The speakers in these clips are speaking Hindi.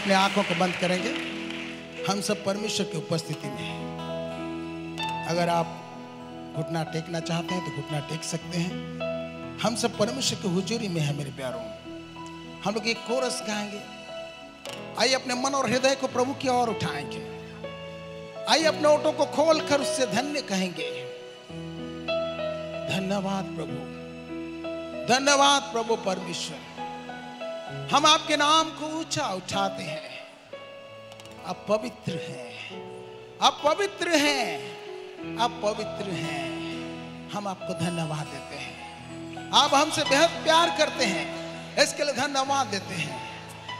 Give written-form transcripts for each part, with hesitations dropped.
अपने आंखों को बंद करेंगे। हम सब परमेश्वर की उपस्थिति में हैं। अगर आप घुटना टेकना चाहते हैं तो घुटना टेक सकते हैं। हम सब परमेश्वर की हुजूरी में हैं मेरे प्यारों। हम लोग एक कोरस गाएंगे। आइए अपने मन और हृदय को प्रभु की ओर उठाएंगे। आइए अपने ओठों को खोलकर उससे धन्य कहेंगे। धन्यवाद प्रभु, धन्यवाद प्रभु परमेश्वर। हम आपके नाम को ऊंचा उठाते हैं। आप पवित्र हैं, आप पवित्र हैं, आप पवित्र हैं। हम आपको धन्यवाद देते हैं। आप हमसे बेहद प्यार करते हैं, इसके लिए धन्यवाद देते हैं।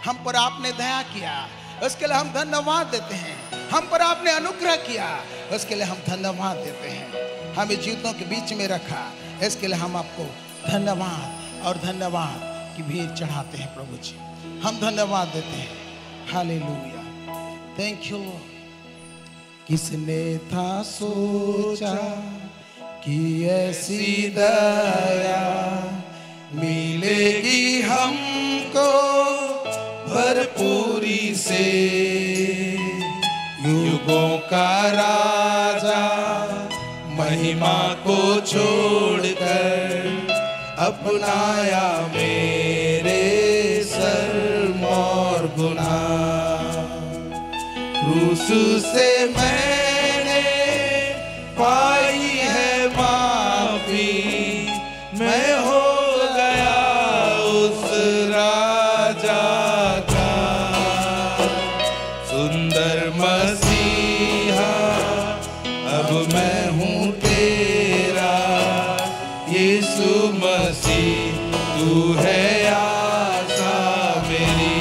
हम पर आपने दया किया, उसके लिए हम धन्यवाद देते हैं। हम पर आपने अनुग्रह किया, उसके लिए हम धन्यवाद देते हैं। हमें जीवों के बीच में रखा, इसके लिए हम आपको धन्यवाद और धन्यवाद की भीड़ चढ़ाते हैं प्रभु जी। हम धन्यवाद देते हैं। Hallelujah, thank you. किसने था सोचा कि ऐसी दया मिलेगी हमको भरपूरी से। युगों का राजा महिमा को छोड़कर अपनाया मेरे शर्म और गुनाह। क्रूस से मैंने पाई है माफी, मैं हो गया उस राजा का। सुंदर मसीहा अब मैं हूँ तेरा, यीशु मसीह तू है आशा मेरी।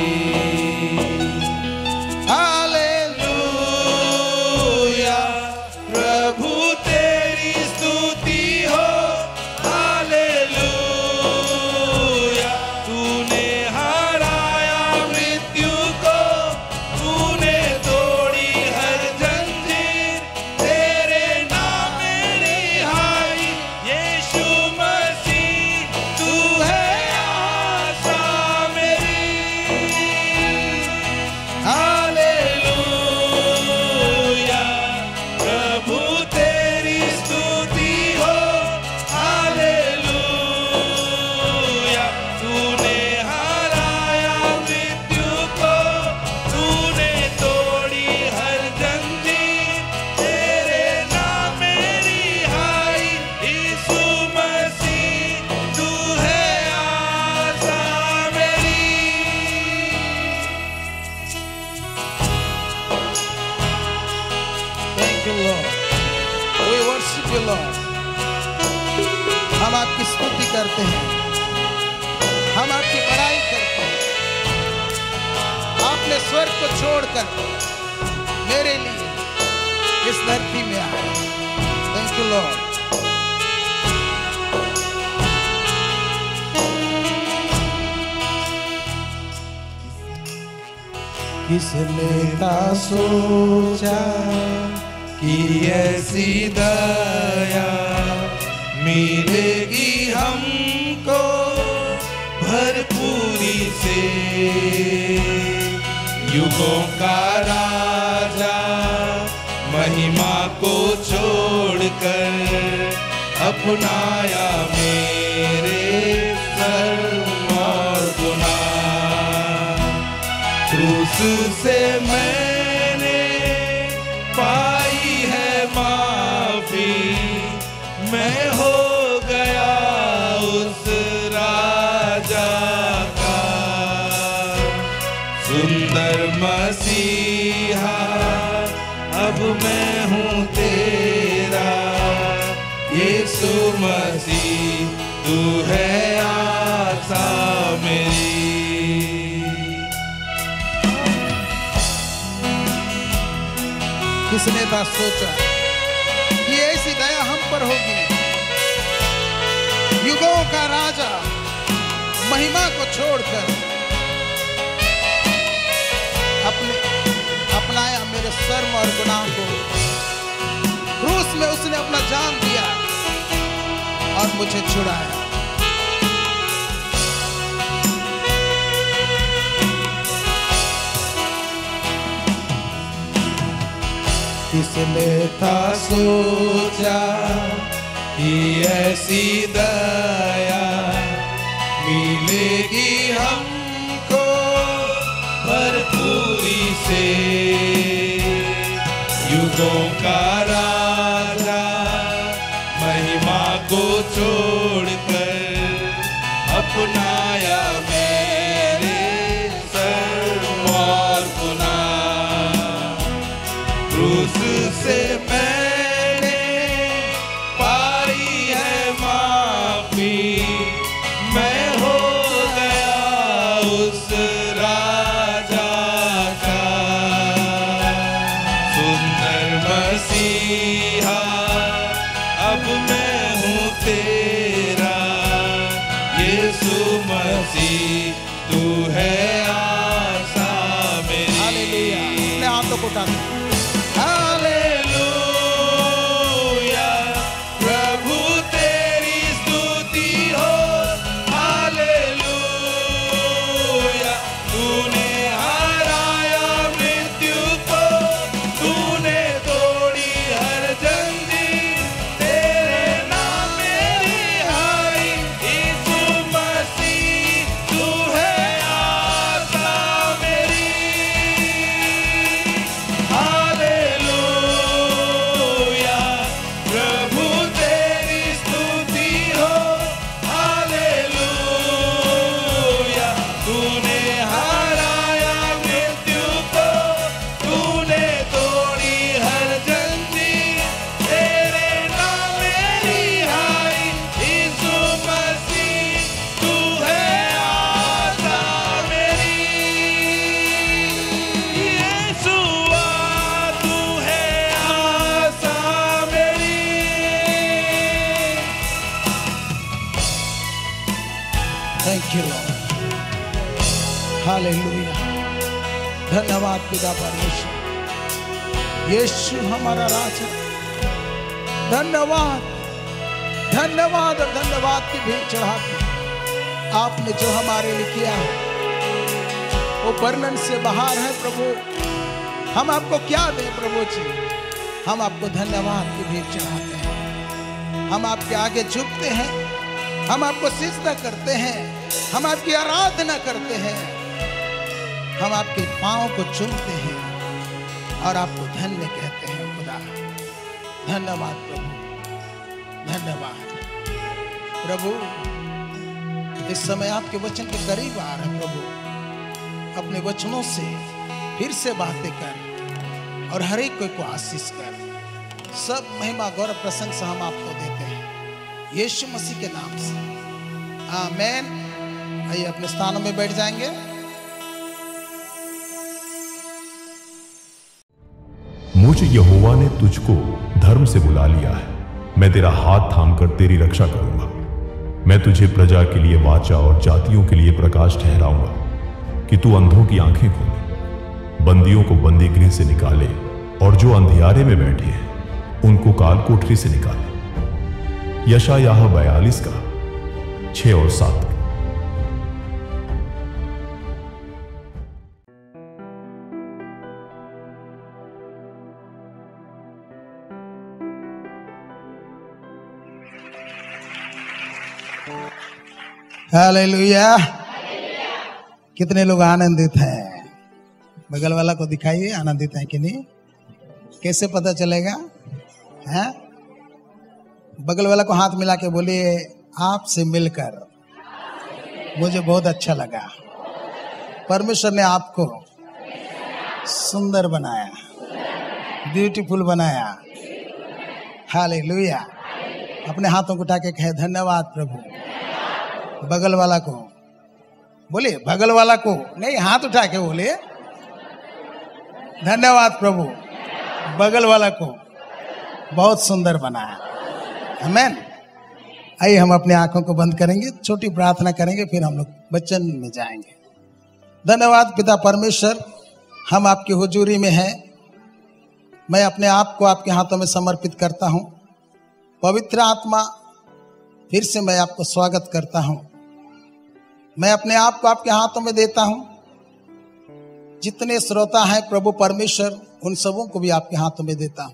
हम आपकी स्तुति करते हैं, हम आपकी बड़ाई करते हैं। आपने स्वर्ग को छोड़कर मेरे लिए इस धरती में आए। Thank you Lord. किसने था सोचा कि ऐसी दया मिलेगी हमको भरपूरी से। युगों का राजा महिमा को छोड़कर अपनाया मेरे शर्म और गुनाह। क्रूस से मैंने पाई है माफी, मैं हो गया उस राजा का। सुंदर मसीहा अब मैं हूँ तेरा, यीशु मसीह तू है आशा मेरी। किसने था सोचा कि ऐसी दया हम पर होगी। युगों का राजा महिमा को छोड़कर अपनाया मेरे शर्म और गुनाह को। क्रूस में उसने अपना जान दिया और मुझे छुड़ाया। किसने था सोचा कि ऐसी दया मिलेगी हमको भरपूरी से। युगों का राजा महिमा को छोड़कर अपनाया मेरे सर और पुनः क्रूस से मैंने पाई है माफी। मैं हो गया उस राजा का सुंदर मसीहा। अब मैं हूँ तेरा यीशु मसीह, तू है आशा मेरी। हालेलुया, अपने हाथों को उठा दो। Thank you Lord, hallelujah. धन्यवाद पिता परमेश्वर, यीशु हमारा राजा। धन्यवाद, धन्यवाद और धन्यवाद की भीख चढ़ाते आपने जो हमारे लिए किया वो वर्णन से बाहर है प्रभु। हम आपको क्या दें प्रभु जी, हम आपको धन्यवाद की भीख चढ़ाते हैं। हम आपके आगे झुकते हैं, हम आपको सिजदा करते हैं, हम आपकी आराधना करते हैं, हम आपके पांव को चूमते हैं और आपको धन्य कहते हैं खुदा। धन्यवाद प्रभु, धन्यवाद प्रभु। इस समय आपके वचन के करीब आ रहे हैं प्रभु। अपने वचनों से फिर से बातें कर और हर एक को आशीष कर। सब महिमा गौरव प्रशंसा हम आपको देते हैं यीशु मसीह के नाम से, आमीन। आइए अपने स्थानों में बैठ जाएंगे। मुझ यहोवा ने तुझको धर्म से बुला लिया है, मैं तेरा हाथ थामकर तेरी रक्षा करूंगा। मैं तुझे प्रजा के लिए वाचा और जातियों के लिए प्रकाश ठहराऊंगा, कि तू अंधों की आंखें खोले, बंदियों को बंदी गृह से निकाले, और जो अंधियारे में बैठे हैं उनको काल कोठरी से निकाले। यशायाह 42 का 6 और 7। हालेलुया। कितने लोग आनंदित हैं? बगल वाला को दिखाइए, आनंदित है कि नहीं? कैसे पता चलेगा? हैं? बगल वाला को हाथ मिला के बोलिए, आपसे मिलकर मुझे बहुत अच्छा लगा। परमेश्वर ने आपको सुंदर बनाया, ब्यूटीफुल बनाया। हालेलुया। अपने हाथों को उठा के कहे, धन्यवाद प्रभु। बगल वाला को बोलिए, बगल वाला को नहीं, हाथ उठा के बोलिए, धन्यवाद प्रभु। बगल वाला को बहुत सुंदर बनाया। आमीन। आइए हम अपने आंखों को बंद करेंगे, छोटी प्रार्थना करेंगे, फिर हम लोग वचन में जाएंगे। धन्यवाद पिता परमेश्वर, हम आपकी हुजूरी में हैं। मैं अपने आप को आपके हाथों में समर्पित करता हूं। पवित्र आत्मा, फिर से मैं आपको स्वागत करता हूं। मैं अपने आप को आपके हाथों में देता हूं। जितने श्रोता हैं प्रभु परमेश्वर, उन सबों को भी आपके हाथों में देता हूं।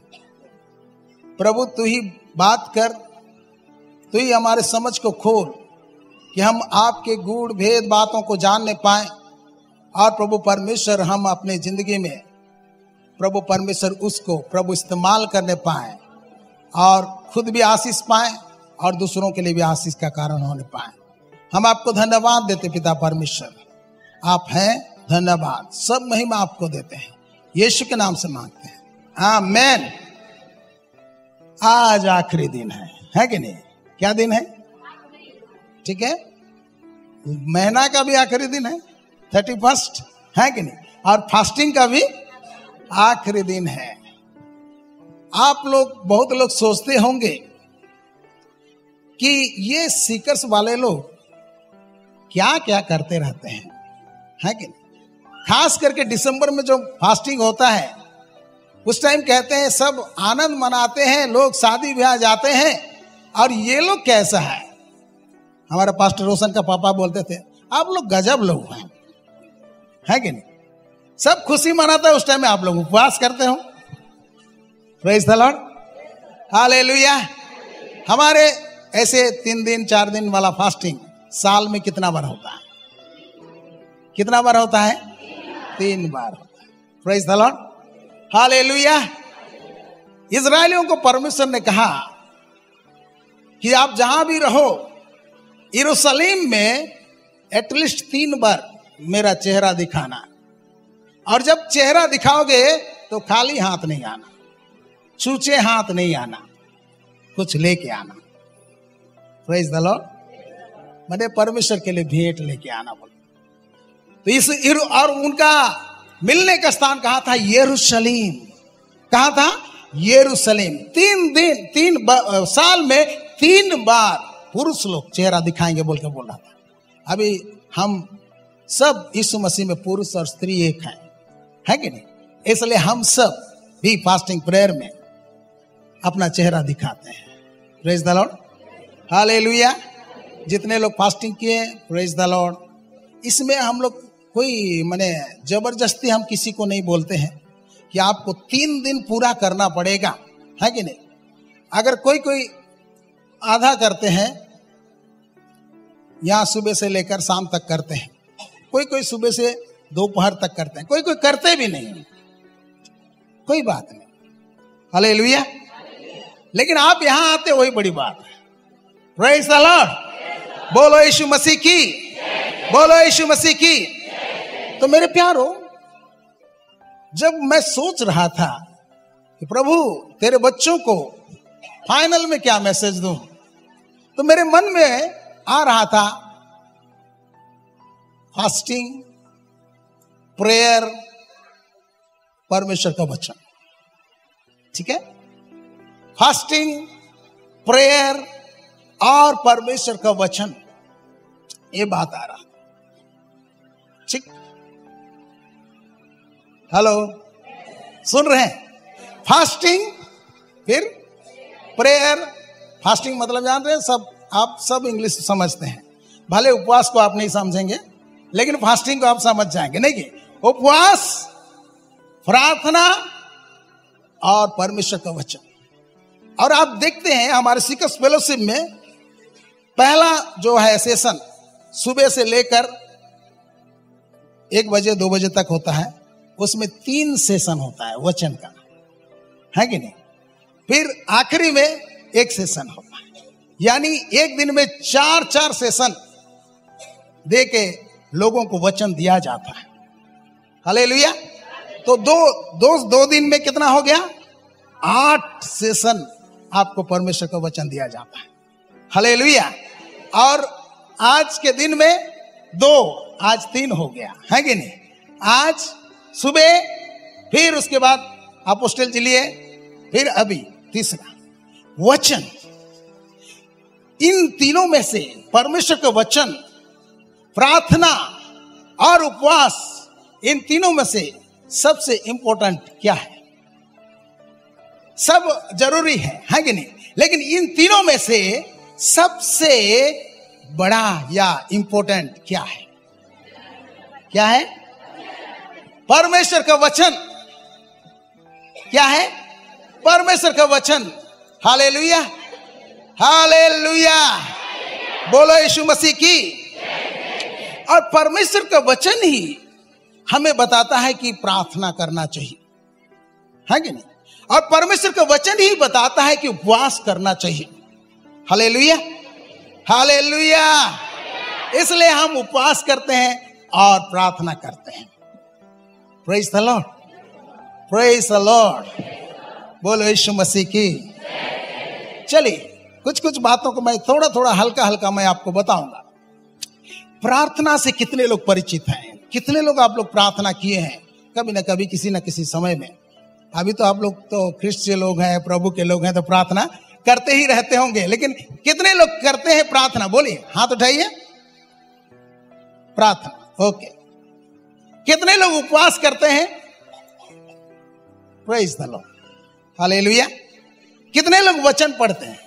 प्रभु तू ही बात कर, तू ही हमारे समझ को खोल कि हम आपके गूढ़ भेद बातों को जानने पाए, और प्रभु परमेश्वर हम अपने जिंदगी में प्रभु परमेश्वर उसको प्रभु इस्तेमाल करने पाए और खुद भी आशीष पाए और दूसरों के लिए भी आशीष का कारण होने पाए। हम आपको धन्यवाद देते पिता परमेश्वर, आप हैं, धन्यवाद, सब महिमा आपको देते हैं, यीशु के नाम से मांगते हैं, आमेन। आज आखिरी दिन है कि नहीं? क्या दिन है? ठीक है, महीना का भी आखिरी दिन है, 31 है कि नहीं? और फास्टिंग का भी आखिरी दिन है। आप लोग, बहुत लोग सोचते होंगे कि ये सीकर्स वाले लोग क्या क्या करते रहते हैं, है कि नहीं? खास करके दिसंबर में जो फास्टिंग होता है उस टाइम कहते हैं सब आनंद मनाते हैं, लोग शादी ब्याह जाते हैं, और ये लोग कैसा है? हमारा पास्टर रोशन का पापा बोलते थे आप लोग गजब लोग हैं, है कि नहीं? सब खुशी मनाता है, उस टाइम में आप लोग उपवास करते हो। Praise the lord, hallelujah. हमारे ऐसे 3 दिन 4 दिन वाला फास्टिंग साल में कितना बार होता है? कितना बार होता है? 3 बार होता है। Praise the lord, hallelujah. इजरायलियों को परमेश्वर ने कहा कि आप जहां भी रहो यरूशलेम में एटलीस्ट 3 बार मेरा चेहरा दिखाना, और जब चेहरा दिखाओगे तो खाली हाथ नहीं आना, छूचे हाथ नहीं आना, कुछ लेके आना। प्रेज द लॉर्ड, मैंने परमेश्वर के लिए भेंट लेके आना बोला। तो इस और उनका मिलने का स्थान कहाँ था? यरूशलेम। कहाँ था? यरूशलेम। 3 दिन 3 साल में 3 बार पुरुष लोग चेहरा दिखाएंगे बोल के बोल रहा था। अभी हम सब यीशु मसीह में पुरुष और स्त्री एक हैं, है कि नहीं? इसलिए हम सब भी फास्टिंग प्रेयर में अपना चेहरा दिखाते हैं। Praise the lord, hallelujah. जितने लोग फास्टिंग किए, प्रेज द लॉर्ड। इसमें हम लोग कोई माने जबरदस्ती हम किसी को नहीं बोलते हैं कि आपको 3 दिन पूरा करना पड़ेगा, है कि नहीं? अगर कोई आधा करते हैं, यहां सुबह से लेकर शाम तक करते हैं, कोई सुबह से दोपहर तक करते हैं, कोई करते भी नहीं, कोई बात नहीं, हालेलुया। लेकिन आप यहां आते, वही बड़ी बात है। प्रेज द लॉर्ड, बोलो यीशु मसीह की, बोलो यीशु मसीह की। तो मेरे प्यारो, जब मैं सोच रहा था कि प्रभु तेरे बच्चों को फाइनल में क्या मैसेज दूं, तो मेरे मन में आ रहा था फास्टिंग, प्रेयर, परमेश्वर का वचन। ठीक है, फास्टिंग, प्रेयर और परमेश्वर का वचन, ये बात आ रहा। ठीक, हेलो, सुन रहे हैं? फास्टिंग, फिर प्रेयर। फास्टिंग मतलब जान रहे हैं सब, आप सब इंग्लिश समझते हैं, भले उपवास को आप नहीं समझेंगे लेकिन फास्टिंग को आप समझ जाएंगे। नहीं कि उपवास, प्रार्थना और परमेश्वर का वचन। और आप देखते हैं हमारे सीकर्स फेलोशिप में पहला जो है सेशन सुबह से लेकर 1 बजे 2 बजे तक होता है, उसमें 3 सेशन होता है वचन का, है कि नहीं? फिर आखिरी में 1 सेशन होता है, यानी एक दिन में 4 सेशन दे के लोगों को वचन दिया जाता है। हालेलुया। तो दो दिन में कितना हो गया? 8 सेशन आपको परमेश्वर का वचन दिया जाता है। हालेलुया। और आज के दिन में 2, आज 3 हो गया, है कि नहीं? आज सुबह, फिर उसके बाद अपोस्टल जी लिए, फिर अभी तीसरा वचन। इन तीनों में से परमेश्वर का वचन, प्रार्थना और उपवास, इन तीनों में से सबसे इंपॉर्टेंट क्या है? सब जरूरी है कि नहीं? लेकिन इन तीनों में से सबसे बड़ा या इंपॉर्टेंट क्या है? क्या है? परमेश्वर का वचन। क्या है? परमेश्वर का वचन। हालेलुया, हालेलुया, बोलो यीशु मसीह की। और परमेश्वर का वचन ही हमें बताता है कि प्रार्थना करना चाहिए, है कि नहीं? और परमेश्वर का वचन ही बताता है कि उपवास करना चाहिए। Hallelujah, hallelujah. इसलिए हम उपवास करते हैं और प्रार्थना करते हैं। Praise the Lord, praise the Lord, बोलो यीशु मसीह की। चलिए कुछ कुछ बातों को मैं थोड़ा थोड़ा हल्का हल्का मैं आपको बताऊंगा। प्रार्थना से कितने लोग परिचित हैं? कितने लोग आप लोग प्रार्थना किए हैं कभी ना कभी, किसी ना किसी समय में? अभी तो आप लोग तो क्रिश्चियन लोग हैं, प्रभु के लोग हैं, तो प्रार्थना करते ही रहते होंगे, लेकिन कितने लोग करते हैं प्रार्थना? बोलिए, हाथ उठाइए। प्रार्थना, ओके। कितने लोग उपवास करते हैं? Praise the lord, hallelujah. कितने लोग वचन पढ़ते हैं?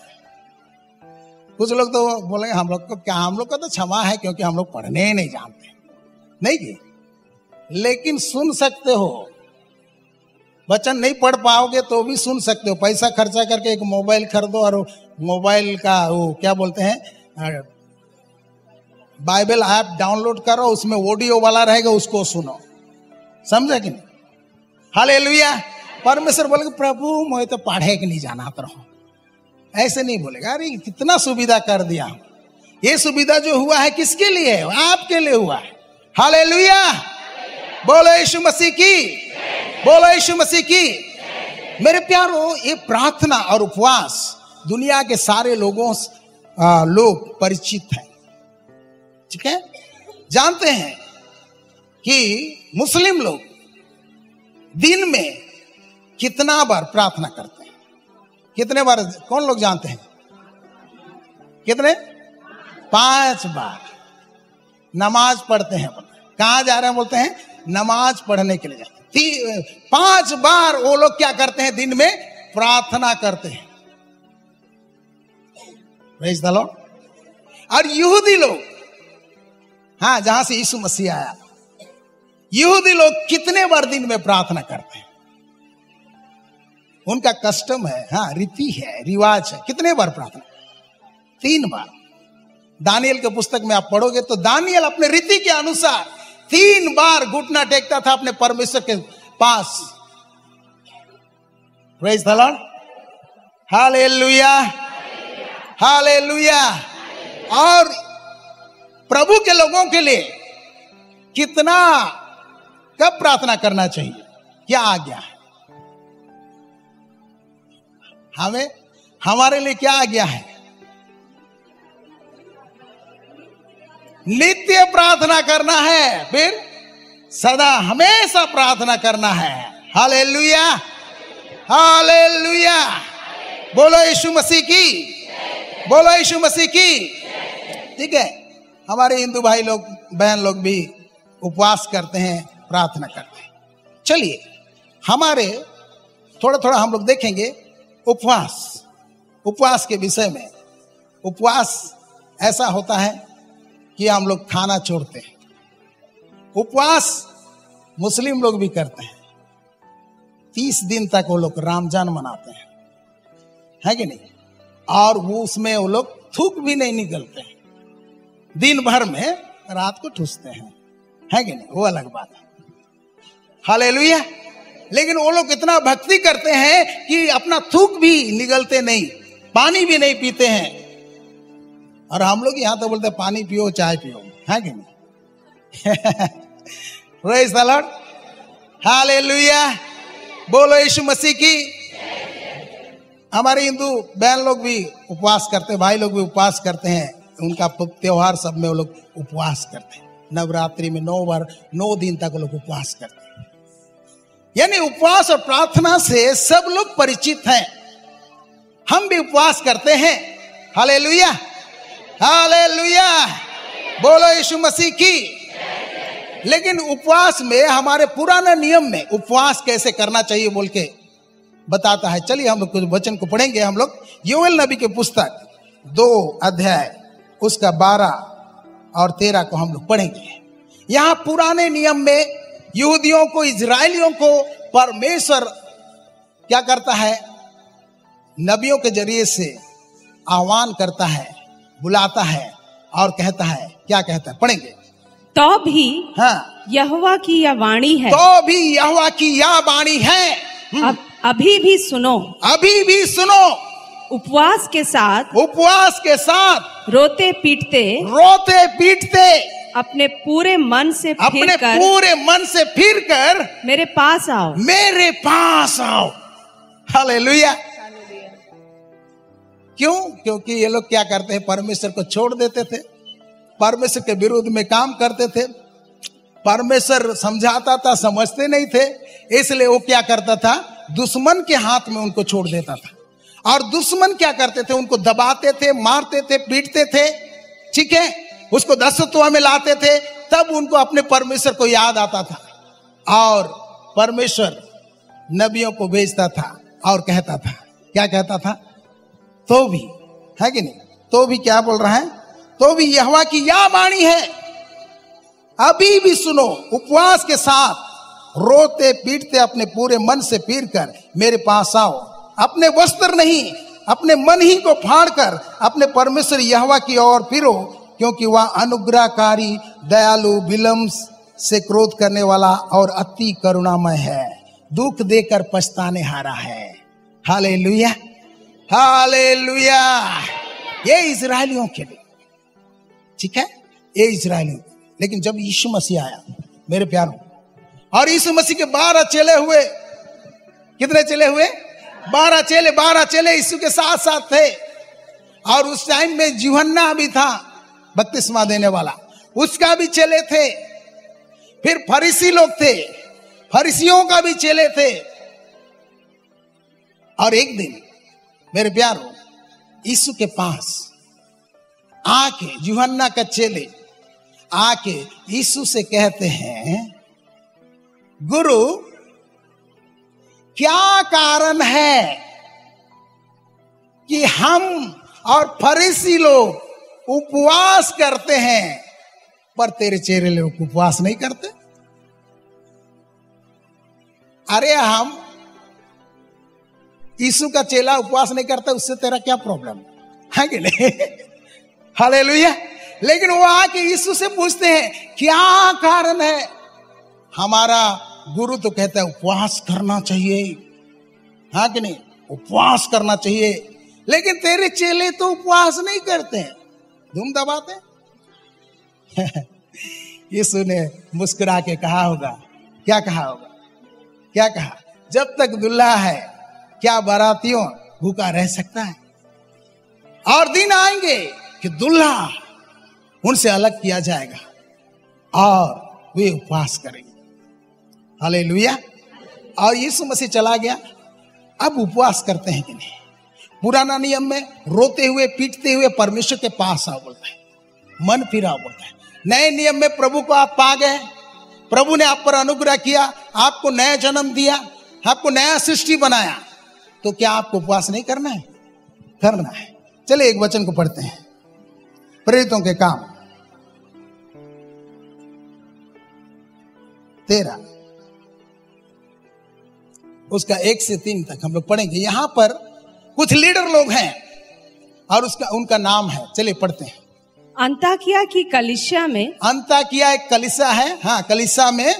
कुछ लोग तो बोलेंगे हम लोग को क्या, हम लोग का तो क्षमा है क्योंकि हम लोग पढ़ने ही नहीं जानते। नहीं जी, लेकिन सुन सकते हो। वचन नहीं पढ़ पाओगे तो भी सुन सकते हो। पैसा खर्चा करके एक मोबाइल खरीदो और मोबाइल का वो क्या बोलते हैं, बाइबल ऐप डाउनलोड करो, उसमें ऑडियो वाला रहेगा, उसको सुनो। समझे कि नहीं? हालेलुया। परमेश्वर बोलेगा प्रभु मैं तो पढ़े कि नहीं जाना रहो, ऐसे नहीं बोलेगा। अरे कितना सुविधा कर दिया। ये सुविधा जो हुआ है किसके लिए है? आपके लिए हुआ है। हालेलुया, बोलो यीशु मसीह की, बोलो यीशु मसीह की। मेरे प्यारो, ये प्रार्थना और उपवास दुनिया के सारे लोग परिचित हैं, ठीक है? जानते हैं कि मुस्लिम लोग दिन में कितना बार प्रार्थना करते हैं? कितने बार? कौन लोग जानते हैं? कितने? 5 बार नमाज पढ़ते हैं। कहां जा रहे हैं? बोलते हैं नमाज पढ़ने के लिए जाते हैं। 5 बार वो लोग क्या करते हैं? दिन में प्रार्थना करते हैं। Praise the Lord. और यहूदी लोग, हाँ, जहां से यीशु मसीह आया, यहूदी लोग कितने बार दिन में प्रार्थना करते हैं? उनका कस्टम है, हाँ, रीति है, रिवाज है। कितने बार प्रार्थना? 3 बार। दानियल के पुस्तक में आप पढ़ोगे तो दानियल अपने रीति के अनुसार 3 बार घुटना टेकता था अपने परमेश्वर के पास। Praise the lord, hallelujah, hallelujah. और प्रभु के लोगों के लिए कितना, कब प्रार्थना करना चाहिए? क्या आज्ञा है हमें? हमारे लिए क्या आज्ञा है? नित्य प्रार्थना करना है, फिर सदा हमेशा प्रार्थना करना है। हालेलुया, हालेलुया, बोलो यीशु मसीह की, बोलो यीशु मसीह की। ठीक है, हमारे हिंदू भाई लोग बहन लोग भी उपवास करते हैं, प्रार्थना करते हैं। चलिए हमारे थोड़ा थोड़ा हम लोग देखेंगे उपवास के विषय में। उपवास ऐसा होता है कि हम लोग खाना छोड़ते हैं। उपवास मुस्लिम लोग भी करते हैं। 30 दिन तक वो लोग रमजान मनाते हैं, है कि नहीं? और वो उसमें वो लोग थूक भी नहीं निकलते हैं। दिन भर में रात को ठूसते हैं, है कि नहीं? वो अलग बात है। हालेलुया। लेकिन वो लोग इतना भक्ति करते हैं कि अपना थूक भी निगलते नहीं, पानी भी नहीं पीते हैं। और हम लोग यहां तो बोलते हैं पानी पियो, चाय पियो, है कि नहीं? प्रेज द लॉर्ड, हालेलुया, बोलो यीशु मसीह की। हमारे हिंदू बहन लोग भी उपवास करते हैं, भाई लोग भी उपवास करते हैं। उनका त्योहार सब में वो लोग उपवास करते हैं। नवरात्रि में 9 दिन तक वो लोग उपवास करते हैं। यानी उपवास और प्रार्थना से सब लोग परिचित हैं। हम भी उपवास करते हैं। हालेलुया, हालेलुया, बोलो यीशु मसीह की। लेकिन उपवास में हमारे पुराने नियम में उपवास कैसे करना चाहिए बोल के बताता है। चलिए हम लोग कुछ वचन को पढ़ेंगे। हम लोग योएल नबी के पुस्तक 2 अध्याय उसका 12 और 13 को हम लोग पढ़ेंगे। यहां पुराने नियम में यहूदियों को, इजराइलियों को परमेश्वर क्या करता है, नबियों के जरिए से आह्वान करता है, बुलाता है और कहता है, क्या कहता है, पढ़ेंगे। तो भी हाँ, यहोवा की यह वाणी है, तो भी यहोवा की यह वाणी है, अभी भी सुनो, अभी भी सुनो, उपवास के साथ, उपवास के साथ, रोते पीटते, रोते पीटते, अपने पूरे मन से अपने फिर कर, पूरे मन से फिर कर मेरे पास आओ, मेरे पास आओ। हालेलुया। क्यों? क्योंकि ये लोग क्या करते हैं, परमेश्वर को छोड़ देते थे, परमेश्वर के विरुद्ध में काम करते थे, परमेश्वर समझाता था, समझते नहीं थे, इसलिए वो क्या करता था, दुश्मन के हाथ में उनको छोड़ देता था। और दुश्मन क्या करते थे, उनको दबाते थे, मारते थे, पीटते थे, ठीक है, उसको दासत्व में लाते थे, तब उनको अपने परमेश्वर को याद आता था और परमेश्वर नबियों को भेजता था और कहता था, क्या कहता था, तो भी, है कि नहीं, तो भी क्या बोल रहा है, तो भी यहोवा की यह वाणी है, अभी भी सुनो, उपवास के साथ, रोते पीटते अपने पूरे मन से फिर कर मेरे पास आओ, अपने वस्त्र नहीं, अपने मन ही को फाड़कर अपने परमेश्वर यहोवा की ओर फिरो, क्योंकि वह अनुग्रहकारी, दयालु, विलंब से क्रोध करने वाला और अति करुणामय है, दुख देकर पछताने हारा है। Hallelujah, hallelujah. ये इजरायलियों के लिए, ठीक है, ये इजरायलियों। लेकिन जब यीशु मसीह आया मेरे प्यारों, और यीशु मसीह के 12 चेले हुए, कितने चेले हुए, 12 चेले यीशु के साथ साथ थे। और उस टाइम में यूहन्ना भी था बपतिस्मा देने वाला, उसका भी चेले थे। फिर फरीसी लोग थे, फरीसियों का भी चेले थे। और एक दिन मेरे प्यारों, यीशु के पास आके यूहन्ना का चेले आके यीशु से कहते हैं, गुरु क्या कारण है कि हम और फरीसी लोग उपवास करते हैं पर तेरे चेले लोग उपवास नहीं करते? अरे हम यीशु का चेला उपवास नहीं करता, उससे तेरा क्या प्रॉब्लम है कि नहीं? हालेलुया। लेकिन वो आके यीशु से पूछते हैं क्या कारण है। हमारा गुरु तो कहता है उपवास करना चाहिए, हाँ कि नहीं, उपवास करना चाहिए। लेकिन तेरे चेले तो उपवास नहीं करते हैं, धूम दबाते। यीशु ने मुस्कुरा के कहा होगा, क्या कहा होगा, क्या कहा, जब तक दुल्हा है क्या बारातियों भूखा रह सकता है? और दिन आएंगे कि दुल्हा उनसे अलग किया जाएगा और वे उपवास करेंगे। हालेलुया। और यीशु मसीह चला गया। अब उपवास करते हैं कि नहीं? पुराना नियम में रोते हुए पीटते हुए परमेश्वर के पास आओ बोलता है, मन फिराओ बोलता है। नए नियम में प्रभु को आप पा गए, प्रभु ने आप पर अनुग्रह किया, आपको नया जन्म दिया, आपको नया सृष्टि बनाया, तो क्या आपको उपवास नहीं करना है? करना है। चलिए एक वचन को पढ़ते हैं, प्रेरितों के काम 13 उसका 1 से 3 तक हम लोग पढ़ेंगे। यहां पर कुछ लीडर लोग हैं और उनका नाम है, चलिए पढ़ते हैं। अंताकिया की कलीसिया में, अंताकिया एक कलीसिया है, हाँ, कलीसिया में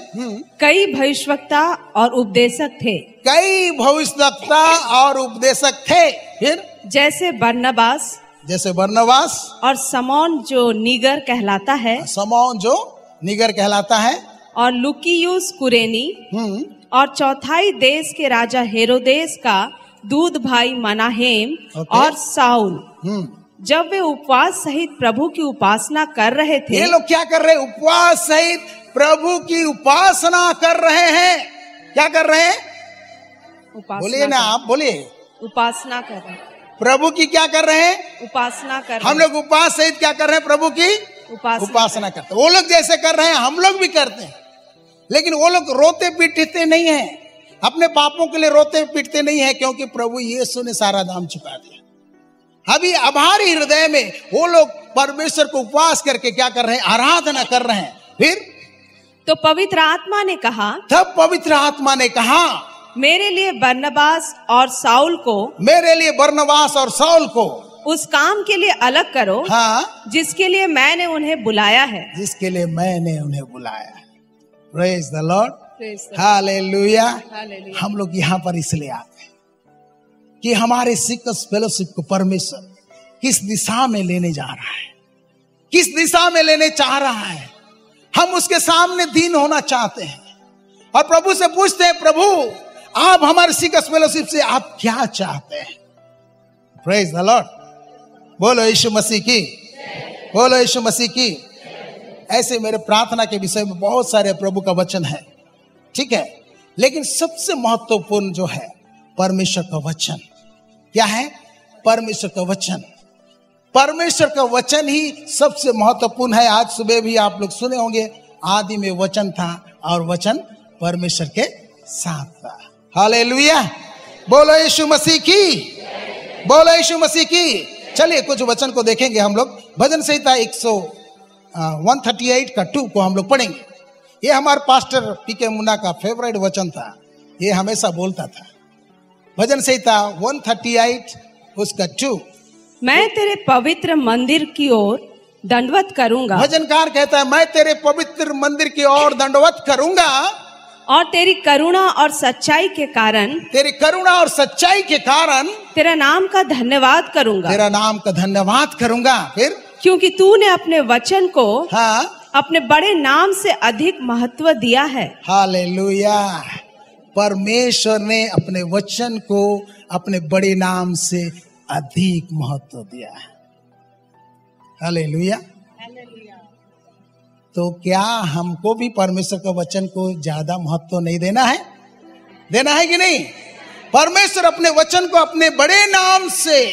कई भविष्यवक्ता और उपदेशक थे, कई भविष्यवक्ता और उपदेशक थे। फिर जैसे बरनबास और समौन जो नीगर कहलाता है, समौन जो नीगर कहलाता है, और लुकियुस कुरेनी, और चौथाई देश के राजा हेरोदेस का दूध भाई मनाहेम और साउल। जब वे उपवास सहित प्रभु की उपासना कर रहे थे, ये लोग क्या कर रहे हैं? उपवास सहित प्रभु की उपासना कर रहे हैं। क्या कर रहे हैं? बोलिए ना, आप बोलिए। उपासना कर रहे हैं। प्रभु की क्या कर रहे हैं? उपासना कर रहे हैं। हम लोग उपवास सहित क्या कर रहे हैं? प्रभु की उपासना करते हैं। वो लोग जैसे कर रहे हैं हम लोग भी करते हैं, लेकिन वो लोग रोते पीटते नहीं है, अपने पापों के लिए रोते पीटते नहीं है, क्योंकि प्रभु यीशु ने सारा दाम चुका दिया। अभी आभारी हृदय में वो लोग परमेश्वर को उपवास करके क्या कर रहे हैं? आराधना कर रहे हैं। फिर तो पवित्र आत्मा ने कहा, तब पवित्र आत्मा ने कहा, मेरे लिए बरनबास और साउल को, मेरे लिए बरनबास और साउल को उस काम के लिए अलग करो, हाँ, जिसके लिए मैंने उन्हें बुलाया है। जिसके लिए मैंने उन्हें बुलाया है। Praise the lord, hallelujah. हम लोग यहाँ पर इसलिए आते हैं कि हमारे सीकर्स फेलोशिप को परमेश्वर किस दिशा में लेने जा रहा है, किस दिशा में लेने चाह रहा है। हम उसके सामने दीन होना चाहते हैं और प्रभु से पूछते हैं, प्रभु आप हमारे सीकर्स फेलोशिप से आप क्या चाहते हैं। प्रेज द लॉर्ड, बोलो यीशु मसीह की, बोलो यीशु मसीह की। ऐसे मेरे प्रार्थना के विषय में बहुत सारे प्रभु का वचन है, ठीक है, लेकिन सबसे महत्वपूर्ण जो है परमेश्वर का वचन। क्या है? परमेश्वर का वचन। परमेश्वर का वचन ही सबसे महत्वपूर्ण है। आज सुबह भी आप लोग सुने होंगे, आदि में वचन था और वचन परमेश्वर के साथ था। हालेलुया, बोलो यीशु मसीह की, बोलो यीशु मसीह की। चलिए कुछ वचन को देखेंगे हम लोग। भजन संहिता 138 का 2 को हम लोग पढ़ेंगे। ये हमारे पास्टर पीके मुन्ना का फेवरेट वचन था, ये हमेशा बोलता था। भजन संहिता 138 उसका 2। मैं तेरे पवित्र मंदिर की ओर दंडवत करूंगा। भजनकार कहता है, मैं तेरे पवित्र मंदिर की ओर दंडवत करूंगा और तेरी करुणा और सच्चाई के कारण, तेरी करुणा और सच्चाई के कारण तेरा नाम का धन्यवाद करूंगा। तेरा नाम का धन्यवाद करूंगा। फिर क्योंकि तूने अपने वचन को, हाँ, अपने बड़े नाम से अधिक महत्व दिया है। हालेलुया। परमेश्वर ने अपने वचन को अपने बड़े नाम से अधिक महत्व दिया है। हालेलुया। तो क्या हमको भी परमेश्वर का वचन को ज्यादा महत्व नहीं देना है? देना है कि नहीं? परमेश्वर अपने वचन को अपने बड़े नाम से,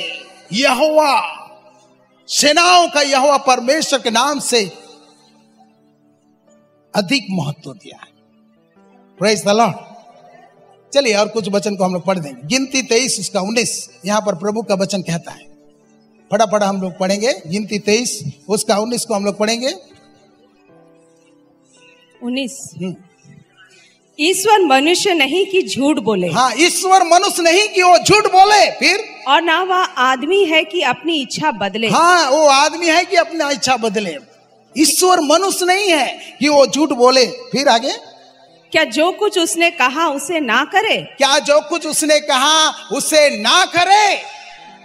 यहोवा, सेनाओं का यहोवा परमेश्वर के नाम से अधिक महत्व दिया है। Praise the Lord. चलिए और कुछ वचन को हम लोग पढ़ देंगे। गिनती 23 उसका 19, यहां पर प्रभु का वचन कहता है। फटाफट हम लोग पढ़ेंगे। गिनती 23 उसका 19 को हम लोग पढ़ेंगे। 19। ईश्वर मनुष्य नहीं कि झूठ बोले। हाँ, ईश्वर मनुष्य नहीं कि वो झूठ बोले। फिर और ना वह आदमी है कि अपनी इच्छा बदले। हाँ, वो आदमी है कि अपनी इच्छा बदले। ईश्वर मनुष्य नहीं है कि वो झूठ बोले। फिर आगे, क्या जो कुछ उसने कहा उसे ना करे? क्या जो कुछ उसने कहा उसे ना करे?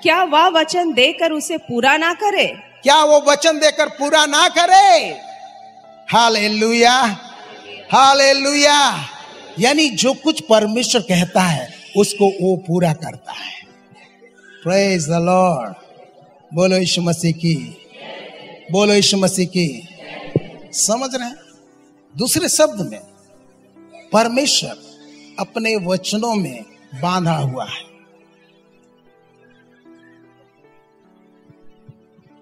क्या वह वचन देकर उसे पूरा ना करे? क्या वो वचन देकर पूरा ना करे? Hallelujah, hallelujah. यानी जो कुछ परमेश्वर कहता है उसको वो पूरा करता है। प्रेज द लॉर्ड, बोलो यीशु मसीह की, बोलो यीशु मसीह की। समझ रहे हैं? दूसरे शब्द में परमेश्वर अपने वचनों में बांधा हुआ है।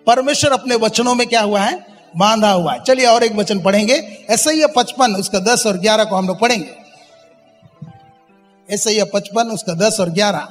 परमेश्वर अपने वचनों में क्या हुआ है? बांधा हुआ है। चलिए और एक वचन पढ़ेंगे। यशायाह 55 उसका 10 और 11 को हम लोग पढ़ेंगे। यशायाह 55 उसका 10 और 11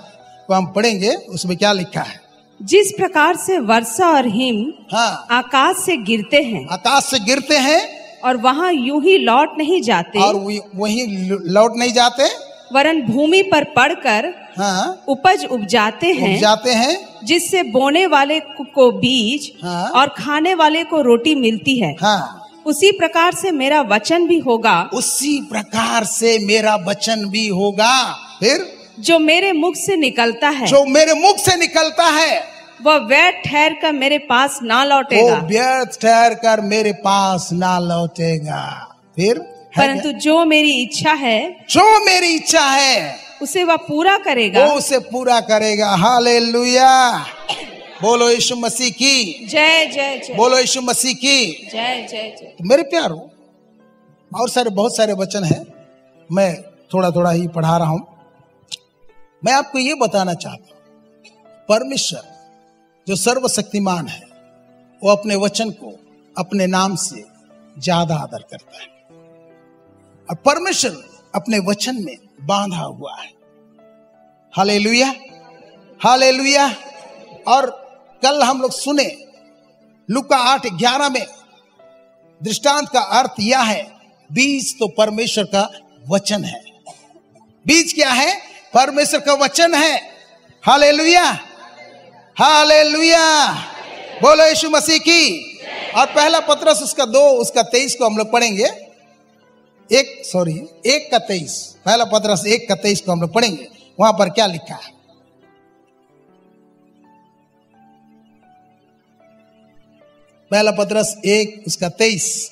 को हम पढ़ेंगे। उसमें क्या लिखा है? जिस प्रकार से वर्षा और हिम, हाँ, आकाश से गिरते हैं, आकाश से गिरते हैं और वहाँ यूं ही लौट नहीं जाते, और वहीं लौट नहीं जाते, वरन भूमि पर पड़कर, हाँ, उपज उपजाते हैं, उपजाते हैं, जिससे बोने वाले को बीज, हाँ, और खाने वाले को रोटी मिलती है, हाँ, उसी प्रकार से मेरा वचन भी होगा, उसी प्रकार से मेरा वचन भी होगा। फिर जो मेरे मुख से निकलता है, जो मेरे मुख से निकलता है, वह व्यर्थ ठहर कर मेरे पास ना लौटेगा, वो व्यर्थ ठहर कर मेरे पास ना लौटेगा। फिर परंतु जो मेरी इच्छा है, जो मेरी इच्छा है, उसे वह पूरा करेगा, वो उसे पूरा करेगा। हालेलुया, बोलो यीशु मसीह की, जय जय जय, बोलो यीशु मसीह की, जय जय जय। तो मेरे प्यारो, और सारे बहुत सारे वचन हैं, मैं थोड़ा थोड़ा ही पढ़ा रहा हूं। मैं आपको ये बताना चाहता हूं, परमेश्वर जो सर्वशक्तिमान है, वो अपने वचन को अपने नाम से ज्यादा आदर करता है, और परमेश्वर अपने वचन में बांधा हुआ है। Hallelujah, hallelujah. और कल हम लोग सुने लूका 8:11 में दृष्टांत का अर्थ यह है, बीज तो परमेश्वर का वचन है। बीज क्या है? परमेश्वर का वचन है। हालेलुया, हालेलुया, बोलो यीशु मसीह की। और पहला पत्रस उसका 2 उसका 23 को हम लोग पढ़ेंगे। 1 का 23, पहला पत्रस 1 का 23 को हम लोग पढ़ेंगे। वहां पर क्या लिखा है? पहला पत्रस 1 उसका 23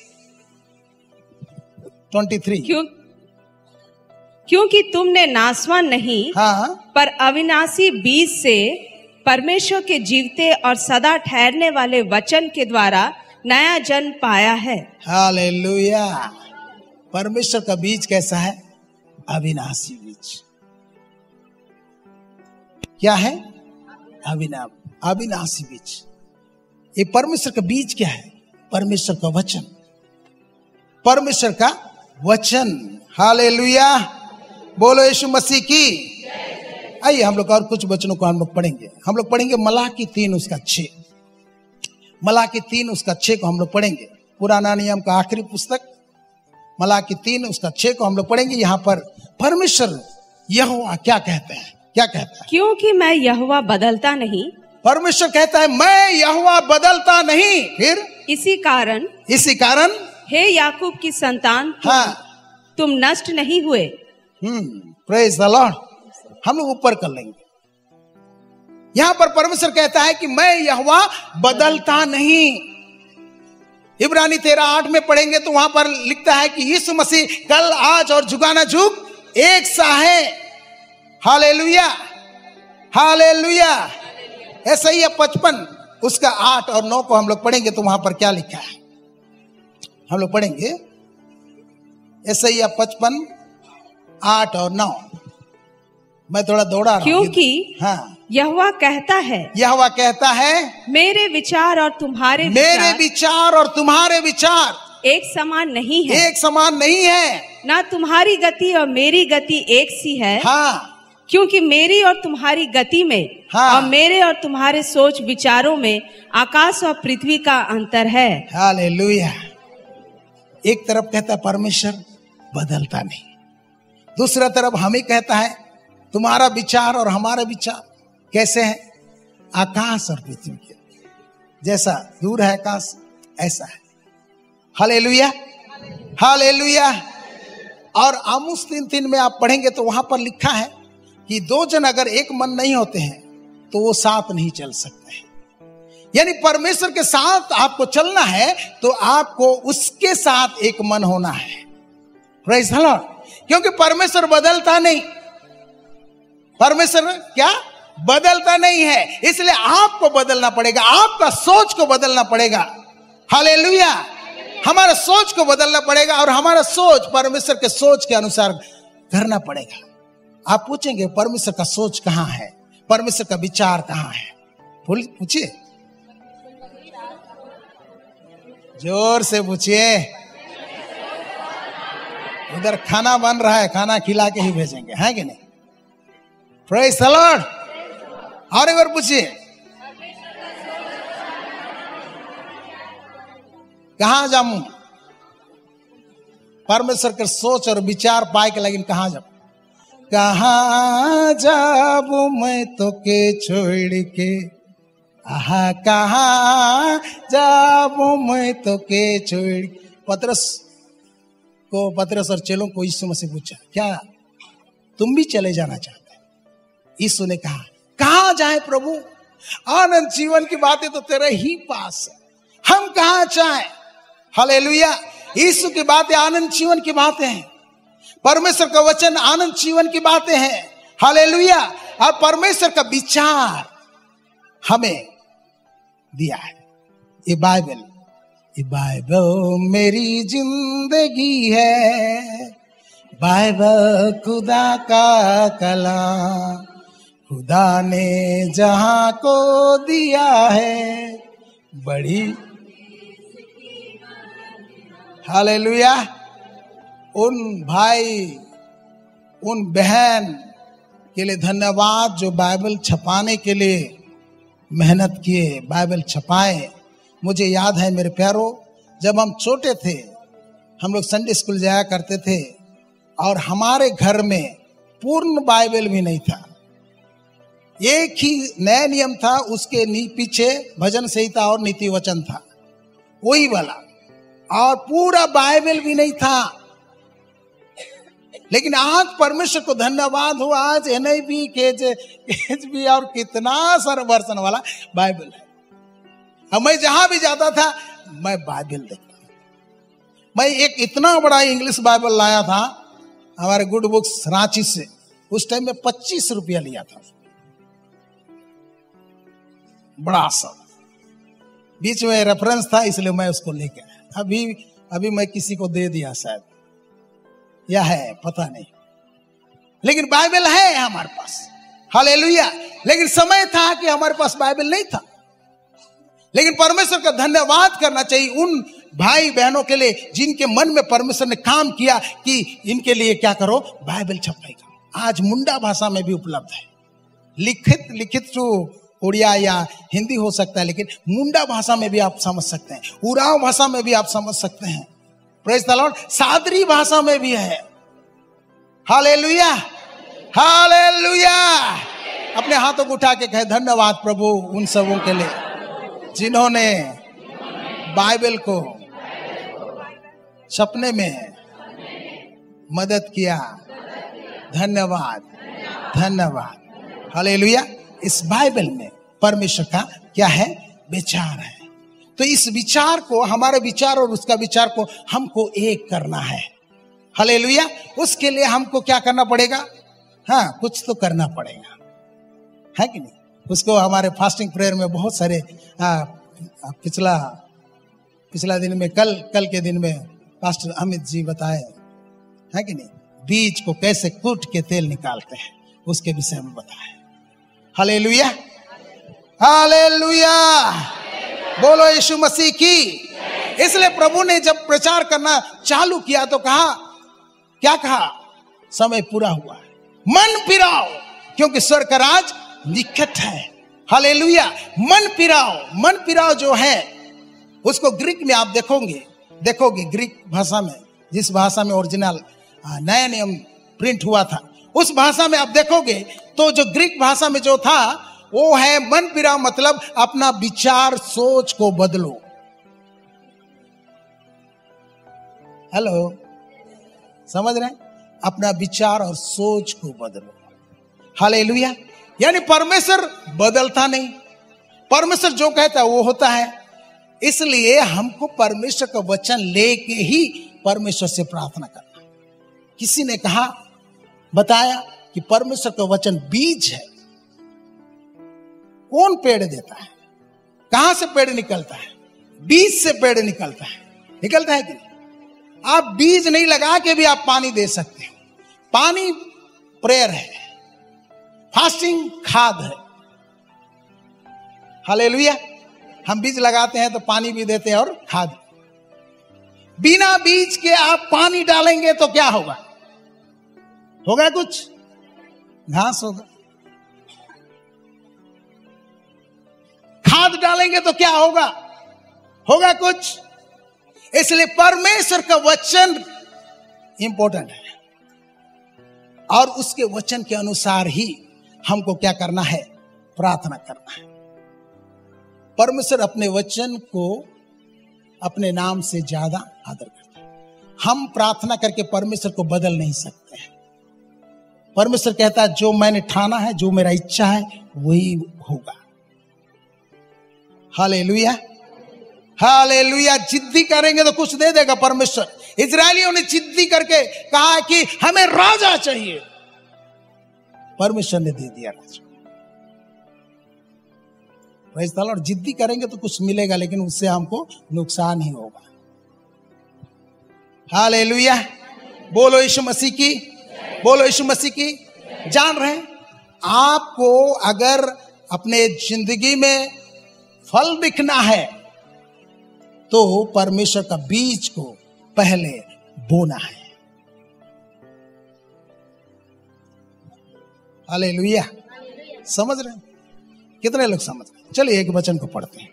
क्योंकि तुमने नासवान नहीं, हाँ, पर अविनाशी बीज से परमेश्वर के जीवते और सदा ठहरने वाले वचन के द्वारा नया जन्म पाया है। हालेलुया। परमेश्वर का बीज कैसा है? अविनाशी बीज। क्या है? अविनाशी बीज। ये परमेश्वर का बीज क्या है? परमेश्वर का वचन, परमेश्वर का वचन। हालेलुया, बोलो यीशु मसीह की। आइए हम लोग और कुछ वचनों को हम लोग पढ़ेंगे। हम लोग पढ़ेंगे मलाकी 3 उसका 6। मलाकी 3 उसका 6 को हम लोग पढ़ेंगे। पुराना नियम का आखिरी पुस्तक मलाकी 3 उसका 6 को हम लोग पढ़ेंगे। यहाँ पर परमेश्वर यहोवा क्या कहते हैं? क्या कहता है? क्योंकि मैं यहोवा बदलता नहीं। परमेश्वर कहता है मैं यहोवा बदलता नहीं। फिर इसी कारण हे याकूब की संतान, तुम नष्ट नहीं हुए। Praise the Lord. हम लोग ऊपर कर लेंगे। यहां पर परमेश्वर कहता है कि मैं यहोवा बदलता नहीं। इब्रानी 13:8 में पढ़ेंगे तो वहां पर लिखता है कि यीशु मसीह कल, आज और जुगाना जुग एक सा है। Hallelujah, hallelujah. ऐसा ही 55 उसका 8 और 9 को हम लोग पढ़ेंगे तो वहां पर क्या लिखा है? हम लोग पढ़ेंगे ऐसा ही 55 8 और 9। मैं थोड़ा दौड़ा रहा हूं क्योंकि यहोवा कहता है मेरे विचार और तुम्हारे विचार एक समान नहीं है, ना तुम्हारी गति और मेरी गति एक सी है। क्योंकि मेरी और तुम्हारी गति में और मेरे और तुम्हारे सोच विचारों में आकाश और पृथ्वी का अंतर है। हालेलुया। एक तरफ कहता है परमेश्वर बदलता नहीं, दूसरा तरफ हमें कहता है तुम्हारा विचार और हमारा विचार कैसे है? आकाश और पृथ्वी के जैसा दूर है आकाश, ऐसा है। Hallelujah, hallelujah. और आमोस 3:3 में आप पढ़ेंगे तो वहां पर लिखा है कि 2 जन अगर एक मन नहीं होते हैं तो वो साथ नहीं चल सकते हैं। यानी परमेश्वर के साथ आपको चलना है तो आपको उसके साथ एक मन होना है। Praise the Lord. क्योंकि परमेश्वर बदलता नहीं, परमेश्वर क्या बदलता नहीं है, इसलिए आपको बदलना पड़ेगा, आपका सोच को बदलना पड़ेगा। हालेलुया। हमारा सोच को बदलना पड़ेगा और हमारा सोच परमेश्वर के सोच के अनुसार करना पड़ेगा। आप पूछेंगे परमेश्वर का सोच कहां है, परमेश्वर का विचार कहां है? पूछिए, जोर से पूछिए। उधर खाना बन रहा है, खाना खिला के ही भेजेंगे, है कि नहीं? Praise the Lord. और एक बार पूछिए, कहां जाऊं? परमेश्वर के सोच और विचार पाए के, लेकिन कहां जाऊं? कहां जाऊं मैं तो के छोड़ के, आहा कहां जाऊं मैं तो के छोड़। पतरस और चेलों को यीशु मसीह पूछा, क्या तुम भी चले जाना चाहते हैं? यीशु ने कहा, कहां जाए प्रभु, आनंद जीवन की बातें तो तेरे ही पास है, हम कहां जाएं? हालेलुया। यीशु की बातें आनंद जीवन की बातें हैं, परमेश्वर का वचन आनंद जीवन की बातें हैं। हालेलुया। और परमेश्वर का विचार हमें दिया है। ये बाइबल मेरी जिंदगी है, बाइबल खुदा का कलाम, खुदा ने जहां को दिया है बड़ी। हालेलुया। उन भाई उन बहन के लिए धन्यवाद जो बाइबल छपाने के लिए मेहनत किए, बाइबल छपाए। मुझे याद है मेरे प्यारो, जब हम छोटे थे हम लोग संडे स्कूल जाया करते थे और हमारे घर में पूर्ण बाइबल भी नहीं था। एक ही नया नियम था, उसके पीछे भजन संहिता और नीति वचन था, वही वाला, और पूरा बाइबल भी नहीं था। लेकिन आज परमेश्वर को धन्यवाद हो, आज NIV KJV और कितना सारा वर्षन वाला बाइबल है। अब मैं जहां भी जाता था मैं बाइबल देखता था। मैं एक इतना बड़ा इंग्लिश बाइबल लाया था हमारे गुड बुक्स रांची से, उस टाइम में 25 रुपया लिया था, बड़ा सा, बीच में रेफरेंस था, इसलिए मैं उसको लेके आया। अभी मैं किसी को दे दिया शायद, या है पता नहीं, लेकिन बाइबल है हमारे पास, हालेलुया। लेकिन समय था कि हमारे पास बाइबल नहीं था। लेकिन परमेश्वर का धन्यवाद करना चाहिए उन भाई बहनों के लिए जिनके मन में परमेश्वर ने काम किया कि इनके लिए क्या करो, बाइबल छपवाएगा। आज मुंडा भाषा में भी उपलब्ध है, लिखित जो उड़िया या हिंदी हो सकता है, लेकिन मुंडा भाषा में भी आप समझ सकते हैं, उराव भाषा में भी आप समझ सकते हैं, प्रेज द लॉर्ड, सादरी भाषा में भी है। Hallelujah, hallelujah. अपने हाथों को उठा के कहे धन्यवाद प्रभु उन सबों के लिए जिन्होंने बाइबल को छपने में मदद किया। धन्यवाद, धन्यवाद, हालेलुया। इस बाइबल में परमेश्वर का क्या है, विचार है। तो इस विचार को, हमारे विचार और उसका विचार को हमको एक करना है, हालेलुया। उसके लिए हमको क्या करना पड़ेगा, हाँ कुछ तो करना पड़ेगा, है कि नहीं। उसको हमारे फास्टिंग प्रेयर में बहुत सारे पिछला दिन में, कल के दिन में पास्टर अमित जी बताए, है कि नहीं, बीज को कैसे कूट के तेल निकालते हैं, उसके विषय में बताए। हालेलुया, हालेलुया, बोलो यीशु मसीह की। इसलिए प्रभु ने जब प्रचार करना चालू किया तो कहा, क्या कहा, समय पूरा हुआ है, मन फिराओ क्योंकि स्वर्ग का राज निकट है। हालेलुया, मन फिराओ जो है उसको ग्रीक में आप देखोगे ग्रीक भाषा में, जिस भाषा में ओरिजिनल नया नियम प्रिंट हुआ था, उस भाषा में आप देखोगे तो जो ग्रीक भाषा में जो था वो है मन फिराओ, मतलब अपना विचार सोच को बदलो। हेलो, समझ रहे हैं, अपना विचार और सोच को बदलो। हालेलुया। यानी परमेश्वर बदलता नहीं, परमेश्वर जो कहता है वो होता है। इसलिए हमको परमेश्वर का वचन लेके ही परमेश्वर से प्रार्थना करना। किसी ने कहा, बताया कि परमेश्वर का वचन बीज है। कौन पेड़ देता है, कहां से पेड़ निकलता है, बीज से पेड़ निकलता है कि नहीं। आप बीज नहीं लगा के भी आप पानी दे सकते हो। पानी प्रेयर है, फास्टिंग खाद है। हालेलुया। हम बीज लगाते हैं तो पानी भी देते हैं और खाद। बिना बीज के आप पानी डालेंगे तो क्या होगा, कुछ घास होगा। खाद डालेंगे तो क्या होगा कुछ। इसलिए परमेश्वर का वचन इंपॉर्टेंट है और उसके वचन के अनुसार ही हमको क्या करना है, प्रार्थना करना है। परमेश्वर अपने वचन को अपने नाम से ज्यादा आदर करता है। हम प्रार्थना करके परमेश्वर को बदल नहीं सकते हैं। परमेश्वर कहता है जो मैंने ठाना है, जो मेरा इच्छा है वही होगा। Hallelujah, hallelujah. जिद्दी करेंगे तो कुछ दे देगा परमेश्वर। इजरायलियों ने जिद्दी करके कहा कि हमें राजा चाहिए, परमेश्वर ने दे दिया राजा। Praise the Lord. जिद्दी करेंगे तो कुछ मिलेगा, लेकिन उससे हमको नुकसान ही होगा। हालेलुया, बोलो यीशु मसीह की, बोलो यीशु मसीह की। जान रहे हैं, आपको अगर अपने जिंदगी में फल दिखना है तो परमेश्वर का बीज को पहले बोना है। हालेलुया। समझ रहे हैं, कितने लोग समझ रहे हैं। चलिए एक वचन को पढ़ते हैं।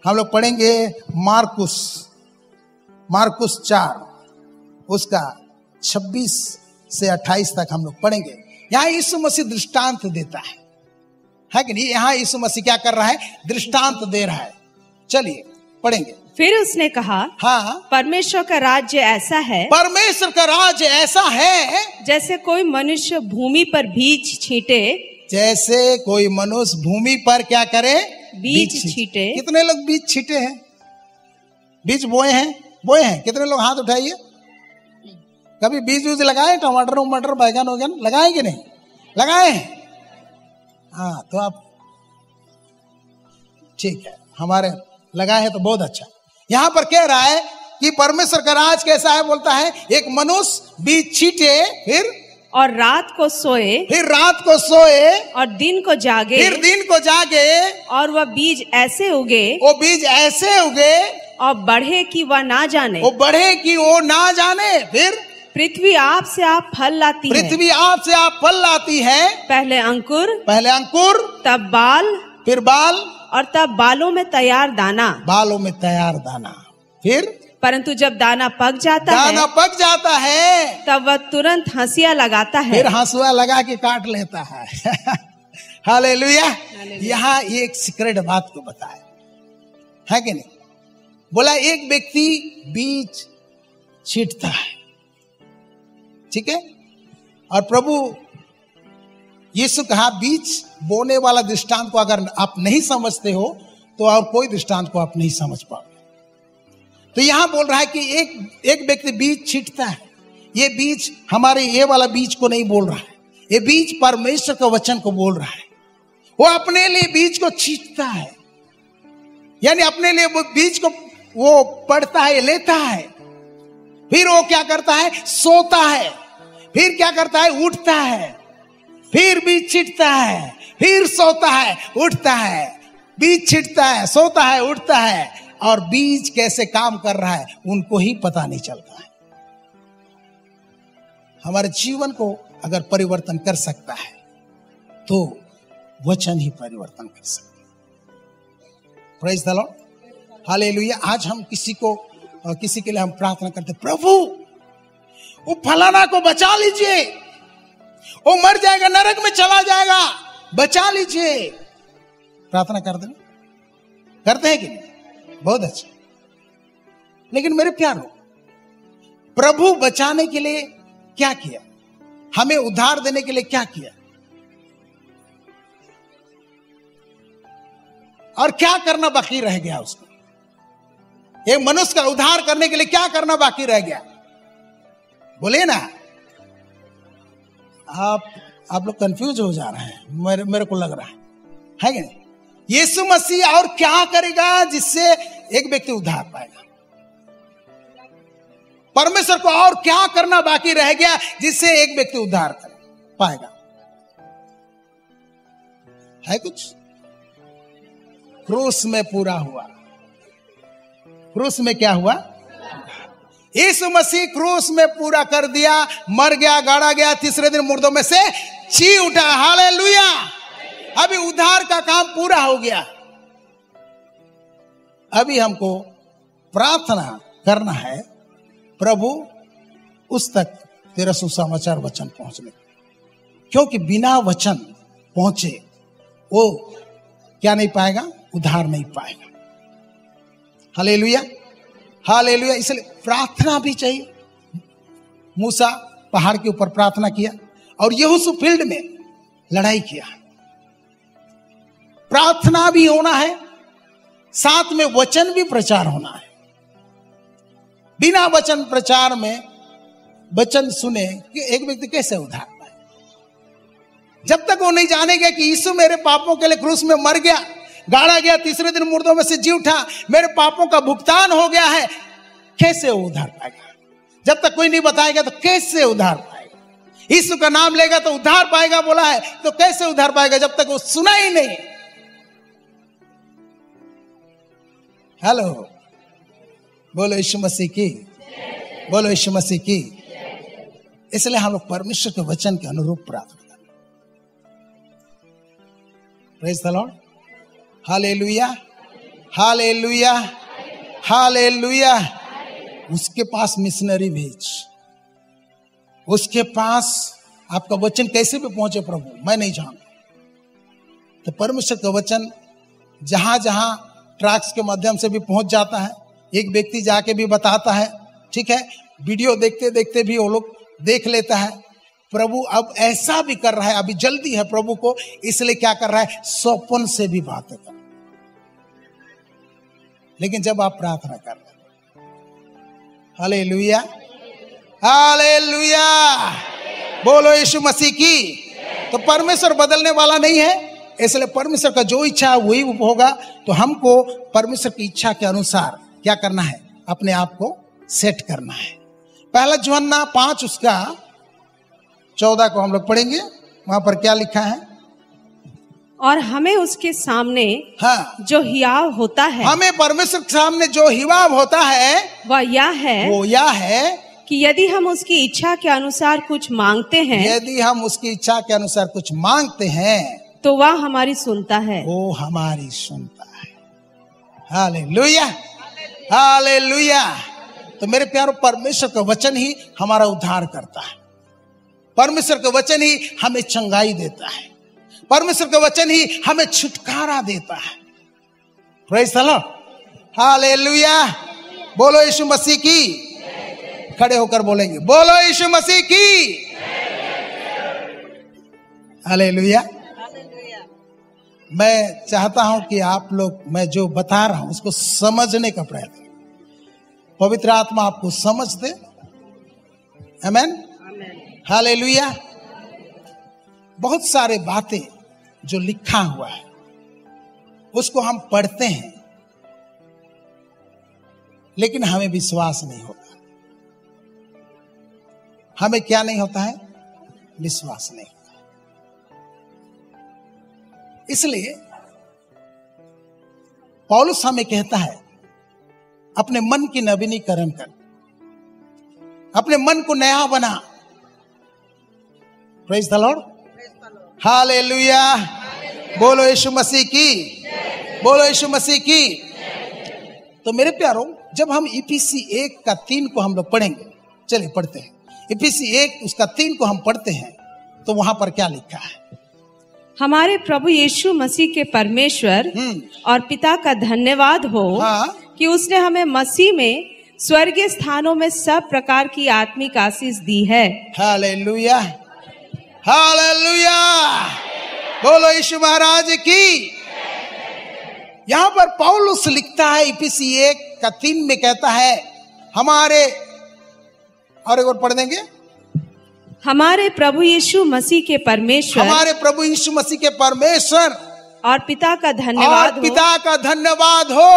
हम लोग पढ़ेंगे मार्कुस 4 उसका 26 से 28 तक हम लोग पढ़ेंगे। यहाँ यीशु मसीह दृष्टांत देता है कि नहीं? यहाँ यीशु मसीह क्या कर रहा है? दृष्टांत दे रहा है। चलिए पढ़ेंगे। फिर उसने कहा, हाँ, परमेश्वर का राज्य ऐसा है, परमेश्वर का राज्य ऐसा है जैसे कोई मनुष्य भूमि पर बीज छींटे। जैसे कोई मनुष्य भूमि पर क्या करे? बीज छींटे। कितने लोग बीज छींटे हैं? बीज बोए हैं? बोए हैं? कितने लोग हाथ उठाइए। कभी बीज उज लगाए? टमाटर वमाटर बैगन वगैन लगाए कि नहीं लगाए हैं? हाँ, तो आप ठीक है, हमारे लगाए हैं तो बहुत अच्छा। यहां पर कह रहा है कि परमेश्वर का राज कैसा है? बोलता है एक मनुष्य बीज छींटे, फिर और रात को सोए, फिर रात को सोए, और दिन को जागे, फिर दिन को जागे, और वह बीज ऐसे उगे, वो बीज ऐसे उगे, और बढ़े कि वह ना जाने, वो बढ़े कि वो ना जाने। फिर पृथ्वी आप से आप फल लाती है। पृथ्वी आप से आप फल लाती है। पहले अंकुर, पहले अंकुर, तब बाल, फिर बाल, और तब बालों में तैयार दाना। बालों में तैयार दाना। फिर परंतु जब दाना पक जाता दाना है, पक जाता है, तब वह तुरंत हंसिया लगाता है। फिर हंसुआ लगा के काट लेता है। हालेलुया। यहाँ एक सीक्रेट बात को बताया है कि नहीं? बोला एक व्यक्ति बीज छींटता है, ठीक है, और प्रभु यीशु कहा बीज बोने वाला दृष्टांत को अगर आप नहीं समझते हो तो और कोई दृष्टांत को आप नहीं समझ पाओगे। तो यहां बोल रहा है कि एक व्यक्ति बीज छींटता है। ये बीज हमारे ये वाला बीज को नहीं बोल रहा है, ये बीज परमेश्वर के वचन को बोल रहा है। वो अपने लिए बीज को छींटता है, यानी अपने लिए वो बीज को वो पढ़ता है, लेता है, फिर वो क्या करता है? सोता है, फिर क्या करता है? उठता है, फिर बीज छिटता है, फिर सोता है, उठता है, बीज छिटता है, सोता है, उठता है, और बीज कैसे काम कर रहा है उनको ही पता नहीं चलता है। हमारे जीवन को अगर परिवर्तन कर सकता है तो वचन ही परिवर्तन कर सकता है। Praise the lord, hallelujah. आज हम किसी के लिए हम प्रार्थना करते, प्रभु वो फलाना को बचा लीजिए, वो मर जाएगा, नरक में चला जाएगा, बचा लीजिए। प्रार्थना करते हैं कि नहीं? बहुत अच्छा। लेकिन मेरे प्यारो, प्रभु बचाने के लिए क्या किया? हमें उद्धार देने के लिए क्या किया? और क्या करना बाकी रह गया उसको? एक मनुष्य का उद्धार करने के लिए क्या करना बाकी रह गया? बोले ना। आप लोग कंफ्यूज हो जा रहे हैं, मेरे को लग रहा है कि नहीं? यीशु मसीह और क्या करेगा जिससे एक व्यक्ति उद्धार पाएगा? परमेश्वर को और क्या करना बाकी रह गया जिससे एक व्यक्ति उद्धार पाएगा? है कुछ? क्रूस में पूरा हुआ। क्रूस में क्या हुआ? यीशु मसीह क्रूस में पूरा कर दिया, मर गया, गाड़ा गया, तीसरे दिन मुर्दों में से जी उठा। हालेलुया। अभी उद्धार का काम पूरा हो गया। अभी हमको प्रार्थना करना है, प्रभु उस तक तेरा सुसमाचार वचन पहुंचने, क्योंकि बिना वचन पहुंचे वो क्या नहीं पाएगा? उद्धार नहीं पाएगा। Hallelujah, hallelujah. इसलिए प्रार्थना भी चाहिए। मूसा पहाड़ के ऊपर प्रार्थना किया और यहोशू फील्ड में लड़ाई किया। प्रार्थना भी होना है, साथ में वचन भी प्रचार होना है। बिना वचन प्रचार में, वचन सुने कि एक व्यक्ति कैसे उद्धार पाए? जब तक वो नहीं जानेगा कि यीशु मेरे पापों के लिए क्रूस में मर गया, गाड़ा गया, तीसरे दिन मुर्दों में से जी उठा, मेरे पापों का भुगतान हो गया है, कैसे वो उद्धार पाएगा? जब तक कोई नहीं बताएगा तो कैसे उद्धार पाएगा? यीशु का नाम लेगा तो उद्धार पाएगा बोला है, तो कैसे उद्धार पाएगा जब तक वो सुना ही नहीं? हेलो, बोलो यीशु मसीह की, बोलो यीशु मसीह की। इसलिए हम लोग परमेश्वर के वचन के अनुरूप प्रार्थना करें। Praise the lord, hallelujah, hallelujah, hallelujah. उसके पास मिशनरी भेज, उसके पास आपका वचन कैसे भी पहुंचे प्रभु, मैं नहीं जानता। तो परमेश्वर का वचन जहां जहां ट्रैक्स के माध्यम से भी पहुंच जाता है, एक व्यक्ति जाके भी बताता है, ठीक है, वीडियो देखते देखते भी वो लोग देख लेता है। प्रभु अब ऐसा भी कर रहा है, अभी जल्दी है प्रभु को, इसलिए क्या कर रहा है, स्वप्न से भी बातें कर। लेकिन जब आप प्रार्थना कर रहे हैं, हालेलुया हालेलुया, बोलो यीशु मसीह की, तो परमेश्वर बदलने वाला नहीं है, इसलिए परमेश्वर का जो इच्छा है वही होगा। तो हमको परमेश्वर की इच्छा के अनुसार क्या करना है, अपने आप को सेट करना है। पहला यूहन्ना 5 उसका 14 को हम लोग पढ़ेंगे। वहां पर क्या लिखा है, और हमें उसके सामने हाँ, जो हियाव होता है, हमें परमेश्वर के सामने जो हिवाव होता है वह यह है कि यदि हम उसकी इच्छा के अनुसार कुछ मांगते हैं, यदि हम उसकी इच्छा के अनुसार कुछ मांगते हैं तो वह हमारी सुनता है। वो हमारी सुनता है। Hallelujah hallelujah. तो मेरे प्यारों, परमेश्वर का वचन ही हमारा उद्धार करता है, परमेश्वर का वचन ही हमें चंगाई देता है, परमेश्वर का वचन ही हमें छुटकारा देता है। Praise the lord, hallelujah. बोलो यीशु मसीह की। खड़े होकर बोलेंगे, बोलो यीशु मसीह की। हालेलुया। मैं चाहता हूं कि आप लोग, मैं जो बता रहा हूं उसको समझने का प्रयत्न, पवित्र आत्मा आपको समझ दे। Amen hallelujah. बहुत सारे बातें जो लिखा हुआ है उसको हम पढ़ते हैं, लेकिन हमें विश्वास नहीं होता। हमें क्या नहीं होता है, विश्वास नहीं होता। इसलिए पौलुस हमें कहता है, अपने मन की नवीनीकरण कर, अपने मन को नया बना। Praise the lord, hallelujah. बोलो यीशु मसीह की, बोलो यीशु मसीह की। तो मेरे प्यारों, जब हम इफिसी 1 का 3 को हम लोग पढ़ेंगे, चलिए पढ़ते हैं। इफिसी 1 उसका 3 को हम पढ़ते हैं, तो वहां पर क्या लिखा है, हमारे प्रभु यीशु मसीह के परमेश्वर और पिता का धन्यवाद हो, हाँ, कि उसने हमें मसीह में स्वर्गीय स्थानों में सब प्रकार की आत्मिक आशीष दी है। Hallelujah hallelujah. बोलो यीशु महाराज की। यहां पर पौलुस लिखता है, इफिसी 1 का 3 में कहता है, हमारे, और एक बार पढ़ देंगे, हमारे प्रभु यीशु मसीह के परमेश्वर, हमारे प्रभु यीशु मसीह के परमेश्वर और पिता का धन्यवाद और पिता का धन्यवाद हो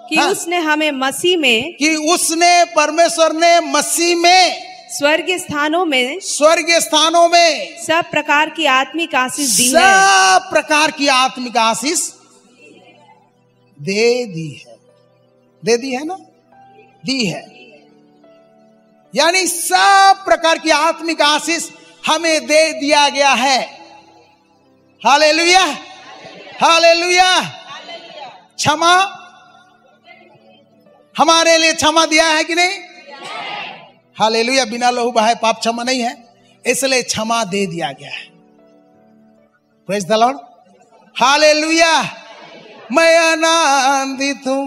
कि उसने हमें मसीह में, कि उसने, परमेश्वर ने मसीह में स्वर्गीय स्थानों में सब प्रकार की आत्मिक आशीष दी है। सब प्रकार की आत्मिक आशीष दे दी है। दे दी है ना, दी है। यानी सब प्रकार की आत्मिक आशीष हमें दे दिया गया है। Hallelujah hallelujah. क्षमा, हमारे लिए क्षमा दिया है कि नहीं? हालेलुया। बिना लहू बहाए पाप क्षमा नहीं है, इसलिए क्षमा दे दिया गया है। Praise the lord, hallelujah. मैं आनंदित हूं,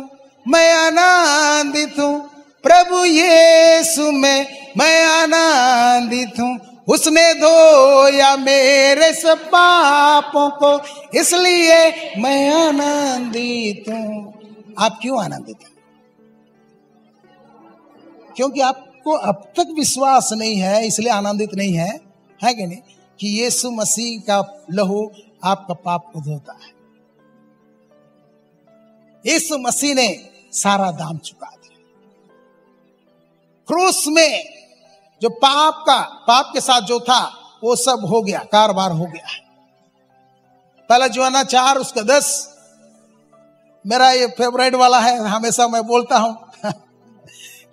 मैं आनंदित हूं प्रभु यीशु में, मैं आनंदित हूं, उसने धोया मेरे सब पापों को, इसलिए मैं आनंदित हूं। आप क्यों आनंदित हैं? क्योंकि आपको अब तक विश्वास नहीं है, इसलिए आनंदित नहीं है, है कि नहीं, कि यीशु मसीह का लहू आपका पाप को धोता है। यीशु मसीह ने सारा दाम चुका दिया। क्रूस में जो पाप के साथ जो था वो सब हो गया, कारबार हो गया। पहला यूहन्ना 4 उसका 10 मेरा ये फेवरेट वाला है, हमेशा मैं बोलता हूं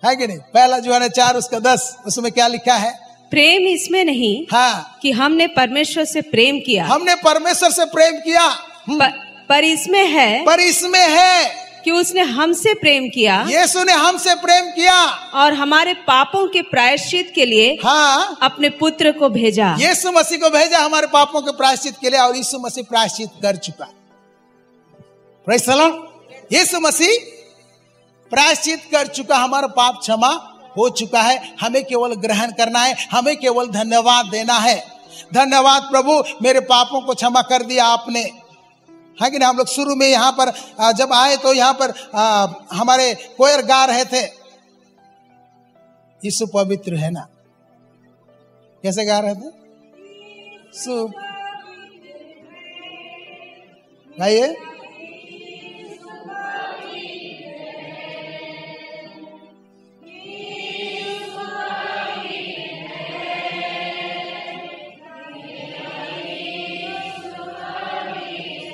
है कि नहीं। पहला यूहन्ना 4 उसका 10, उसमें क्या लिखा है? प्रेम इसमें नहीं, हाँ, कि हमने परमेश्वर से प्रेम किया, हमने परमेश्वर से प्रेम किया, पर इसमें है, पर इसमें है कि उसने हमसे प्रेम किया यीशु ने हमसे प्रेम किया और हमारे पापों के प्रायश्चित के लिए हाँ, अपने पुत्र को भेजा। यीशु मसीह को भेजा हमारे पापों के प्रायश्चित के लिए, और यीशु मसीह प्रायश्चित कर चुका। Praise the lord. Yeshu Masih प्रायश्चित कर चुका, हमारा पाप क्षमा हो चुका है। हमें केवल ग्रहण करना है, हमें केवल धन्यवाद देना है। धन्यवाद प्रभु, मेरे पापों को क्षमा कर दिया आपने, है कि नहीं। हम लोग शुरू में यहाँ पर जब आए तो यहाँ पर हमारे कोयर गा रहे थे, यीशु पवित्र है ना। कैसे गा रहे थे? गाइए।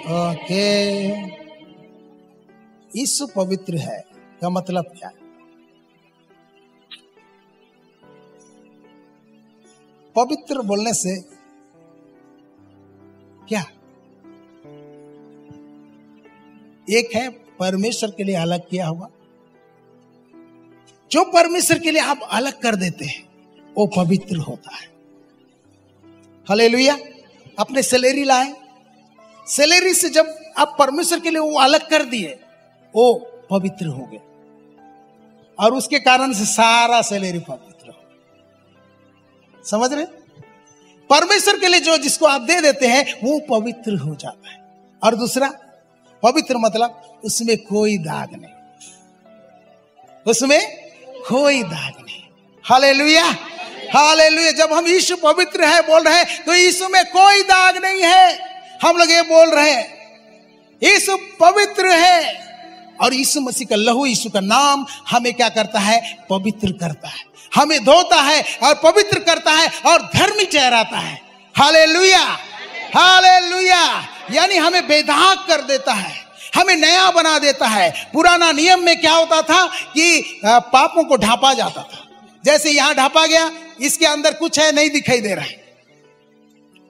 ओके, यीशु पवित्र है का मतलब क्या है? पवित्र बोलने से क्या? एक है परमेश्वर के लिए अलग किया हुआ। जो परमेश्वर के लिए आप अलग कर देते हैं वो पवित्र होता है। हालेलुया। अपने सैलरी लाए, सैलरी से जब आप परमेश्वर के लिए वो अलग कर दिए, वो पवित्र हो गए, और उसके कारण से सारा सैलरी पवित्र हो गया। समझ रहे? परमेश्वर के लिए जो जिसको आप दे देते हैं वो पवित्र हो जाता है। और दूसरा, पवित्र मतलब उसमें कोई दाग नहीं, उसमें कोई दाग नहीं। Hallelujah, hallelujah. जब हम यीशु पवित्र है बोल रहे हैं तो यीशु में कोई दाग नहीं है। हम लोग ये बोल रहे हैं यीशु पवित्र है, और यीशु मसीह का लहू, यीशु का नाम हमें क्या करता है? पवित्र करता है, हमें धोता है और पवित्र करता है और धर्मी ठहराता है। Hallelujah, hallelujah. यानी हमें बेदाग कर देता है, हमें नया बना देता है। पुराना नियम में क्या होता था कि पापों को ढांपा जाता था। जैसे यहां ढांपा गया, इसके अंदर कुछ है, नहीं दिखाई दे रहा है,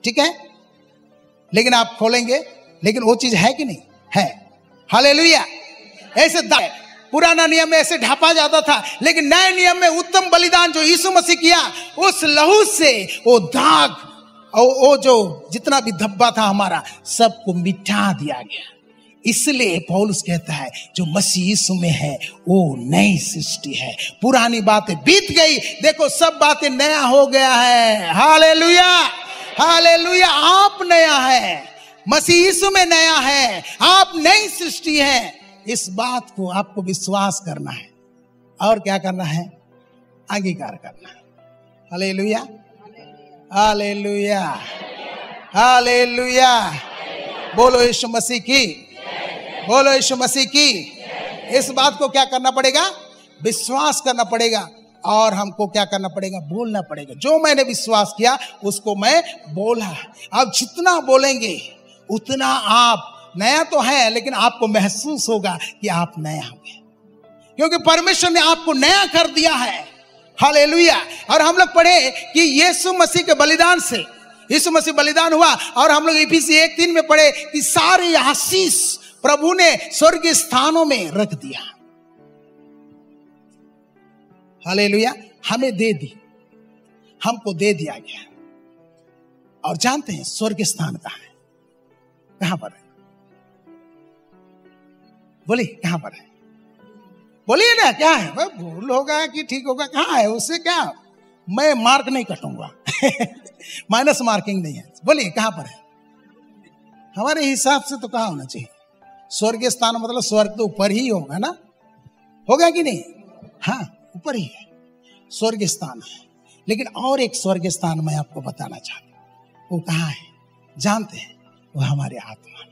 ठीक है, लेकिन आप खोलेंगे, लेकिन वो चीज है कि नहीं है। हालेलुया। ऐसे पुराना नियम में ऐसे ढांपा जाता था, लेकिन नए नियम में उत्तम बलिदान जो यीशु मसीह किया, उस लहू से वो दाग और वो जो जितना भी धब्बा था हमारा, सबको मिटा दिया गया। इसलिए पौलुस कहता है जो मसीह यीशु में है वो नई सृष्टि है, पुरानी बातें बीत गई, देखो सब बातें नया हो गया है। Hallelujah, hallelujah. आप नया है, मसीह यीशु में नया है, आप नई सृष्टि है। इस बात को आपको विश्वास करना है और क्या करना है? अंगीकार करना है। Hallelujah, hallelujah, hallelujah. बोलो यीशु मसीह की, बोलो यीशु मसीह की। इस बात को क्या करना पड़ेगा? विश्वास करना पड़ेगा, और हमको क्या करना पड़ेगा? बोलना पड़ेगा। जो मैंने विश्वास किया उसको मैं बोला। अब जितना बोलेंगे उतना आप नया तो है, लेकिन आपको महसूस होगा कि आप नया हो गए, क्योंकि परमेश्वर ने आपको नया कर दिया है। हालेलुया। और हम लोग पढ़े कि यीशु मसीह के बलिदान से, यीशु मसीह बलिदान हुआ, और हम लोग इफिसी 1:3 में पढ़े कि सारे आशीष प्रभु ने स्वर्गीय स्थानों में रख दिया। हालेलुया। हमें दे दी, हमको दे दिया गया। और जानते हैं स्वर्ग स्थान कहाँ है? कहां पर है? बोलिए कहां पर है? बोलिए ना, क्या है? भूल होगा कि ठीक होगा, कहां है? उससे क्या, मैं मार्क नहीं कटूंगा माइनस मार्किंग नहीं है। बोलिए कहां पर है? हमारे हिसाब से तो कहां होना चाहिए? स्वर्ग स्थान मतलब स्वर्ग तो ऊपर ही होगा ना, होगा कि नहीं? हाँ, ऊपर ही है, स्वर्ग स्थान है। लेकिन और एक स्वर्ग स्थान मैं आपको बताना चाहता हूं, वो कहां है जानते हैं? वो हमारे आत्मा में।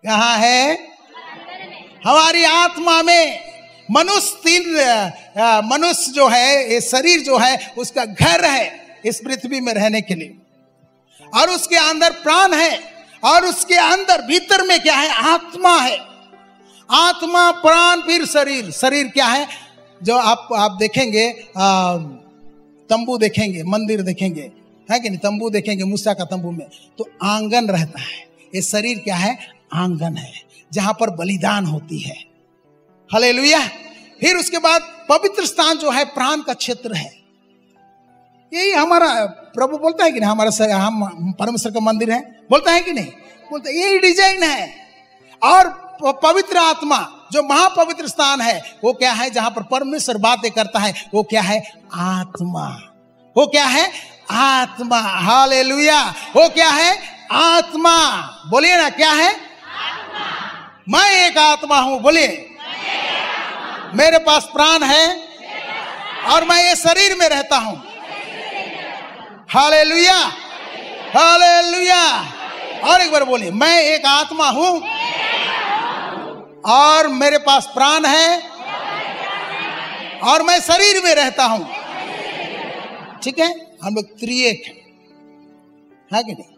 कहां है? हमारी आत्मा में। मनुष्य जो है, ये शरीर जो है, उसका घर है इस पृथ्वी में रहने के लिए, और उसके अंदर प्राण है, और उसके अंदर भीतर में क्या है? आत्मा है। आत्मा, प्राण, फिर शरीर। शरीर क्या है? जो आप देखेंगे, तंबू देखेंगे, मंदिर देखेंगे, है कि नहीं? तंबू देखेंगे मूसा का तंबू में, तो आंगन रहता है। ये शरीर क्या है? आंगन है जहां पर बलिदान होती है। हालेलुया। फिर उसके बाद पवित्र स्थान जो है प्राण का क्षेत्र है। यही हमारा प्रभु बोलता है कि नहीं, हमारा हम परमेश्वर का मंदिर है, बोलता है कि नहीं, बोलता है। यही डिजाइन है। और पवित्र आत्मा जो महापवित्र स्थान है वो क्या है, जहां पर परमेश्वर बातें करता है, वो क्या है, आत्मा। वो क्या है, आत्मा। हालेलुया। वो क्या है, आत्मा। बोलिए ना, क्या है, आत्मा। मैं एक आत्मा हूं, बोलिए। मेरे पास प्राण है और मैं ये शरीर में रहता हूं। Hallelujah, hallelujah. और एक बार बोलिए, मैं एक आत्मा हूं और मेरे पास प्राण है और मैं शरीर में रहता हूं। ठीक है, हम लोग त्रिएक है कि नहीं?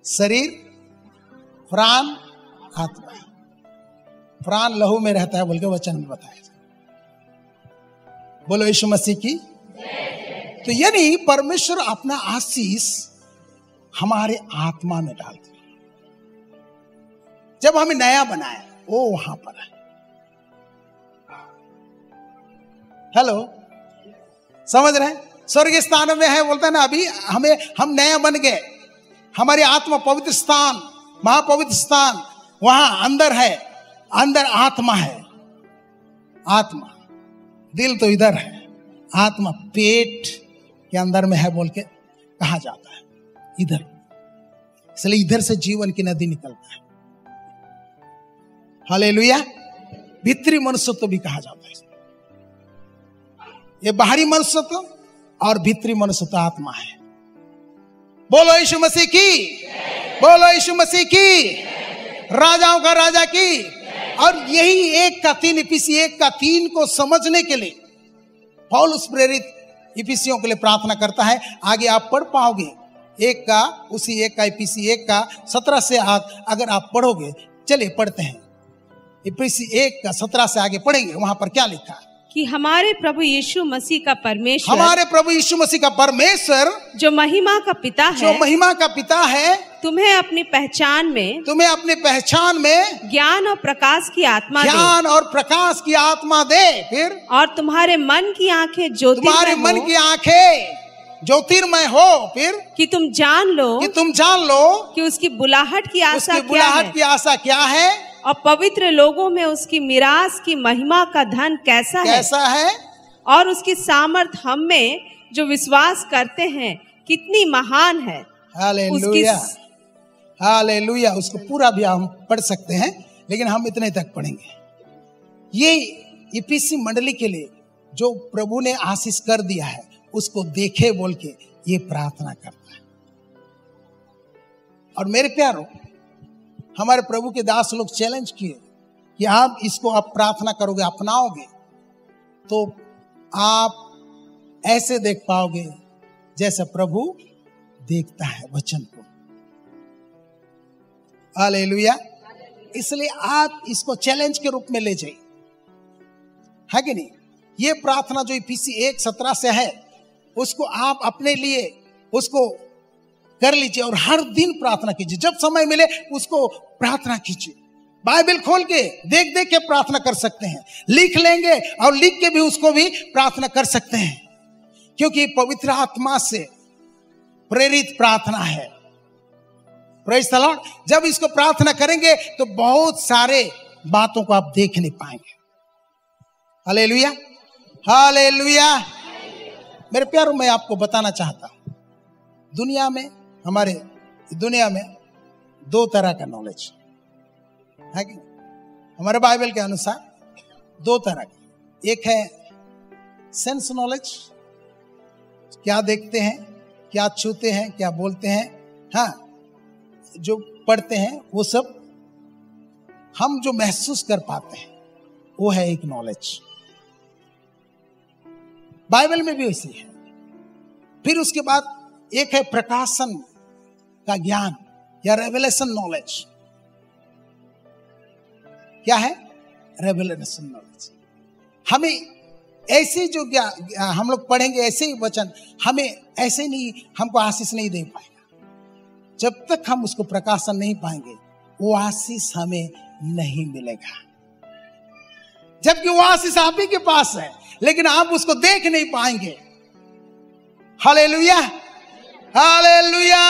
शरीर, प्राण, आत्मा। प्राण लहू में रहता है बोल के वचन में बताया। बोलो यीशु मसीह की। तो यानी परमेश्वर अपना आशीष हमारे आत्मा में डालते हैं। जब हमें नया बनाया वो वहां पर है। हेलो, समझ रहे हैं? स्वर्ग स्थान में है, बोलता है ना, अभी हम नया बन गए। हमारी आत्मा पवित्र स्थान, महापवित्र स्थान वहां अंदर है। अंदर आत्मा है। आत्मा, दिल तो इधर है, आत्मा पेट के अंदर में है बोल के कहा जाता है, इधर। इसलिए इधर से जीवन की नदी निकलता है। हालेलुया। भीतरी मनुष्यत्व भी कहा जाता है। ये बाहरी मनुष्यत्व और भीतरी मनुष्यत्व आत्मा है। बोलो यीशु मसीह की, बोलो यीशु मसीह की, राजाओं का राजा की। और यही 1:3 इफिसी 1:3 को समझने के लिए पौलुस प्रेरित इफिसियों के लिए प्रार्थना करता है। आगे आप पढ़ पाओगे। उसी 1 का इफिसी 1:17 से अगर आप पढ़ोगे, चलिए पढ़ते हैं। इफिसी 1:17 से आगे पढ़ेंगे। वहां पर क्या लिखा है कि हमारे प्रभु यीशु मसीह का परमेश्वर, हमारे प्रभु यीशु मसीह का परमेश्वर जो महिमा का पिता है, जो महिमा का पिता है, तुम्हें अपनी पहचान में ज्ञान और प्रकाश की आत्मा दे। ज्ञान और प्रकाश की आत्मा दे। फिर और तुम्हारे मन की आंखें तुम्हारे मन की आंखें ज्योतिर्मय हो। फिर कि तुम जान लो कि उसकी बुलाहट की आशा क्या है और पवित्र लोगों में उसकी मिरास की महिमा का धन कैसा है और उसकी सामर्थ हम में जो विश्वास करते हैं कितनी महान है। Hallelujah, hallelujah. उसको पूरा भी हम पढ़ सकते हैं, लेकिन हम इतने तक पढ़ेंगे। ये इफिसी मंडली के लिए जो प्रभु ने आशीष कर दिया है उसको देखे बोल के ये प्रार्थना करता है। और मेरे प्यारों, हमारे प्रभु के दास लोग चैलेंज किए कि आप इसको आप प्रार्थना करोगे, अपनाओगे, तो आप ऐसे देख पाओगे जैसे प्रभु देखता है वचन को। हालेलुया। इसलिए आप इसको चैलेंज के रूप में ले जाइए, है कि नहीं? ये प्रार्थना जो इफिसी 1:17 से है, उसको आप अपने लिए उसको कर लीजिए और हर दिन प्रार्थना कीजिए। जब समय मिले उसको प्रार्थना कीजिए। बाइबल खोल के देख देख के प्रार्थना कर सकते हैं, लिख लेंगे और लिख के भी उसको भी प्रार्थना कर सकते हैं, क्योंकि पवित्र आत्मा से प्रेरित प्रार्थना है। Praise the Lord. जब इसको प्रार्थना करेंगे तो बहुत सारे बातों को आप देख नहीं पाएंगे। Hallelujah, hallelujah. मेरे प्यारों, मैं आपको बताना चाहता हूं, हमारे दुनिया में 2 तरह का नॉलेज है कि हमारे बाइबल के अनुसार 2 तरह का। एक है सेंस नॉलेज, क्या देखते हैं, क्या छूते हैं, क्या बोलते हैं, हाँ, जो पढ़ते हैं वो सब हम जो महसूस कर पाते हैं वो है एक नॉलेज। बाइबल में भी वैसी है। फिर उसके बाद एक है प्रकाशन का ज्ञान या रेवलेशन नॉलेज। क्या है रेवलेशन नॉलेज? हमें ऐसे जो हम लोग पढ़ेंगे ऐसे ही वचन, हमें ऐसे नहीं, हमको आशीष नहीं दे पाएगा जब तक हम उसको प्रकाशन नहीं पाएंगे, वो आशीष हमें नहीं मिलेगा। जबकि वो आशीष आप ही के पास है, लेकिन आप उसको देख नहीं पाएंगे। Hallelujah, hallelujah.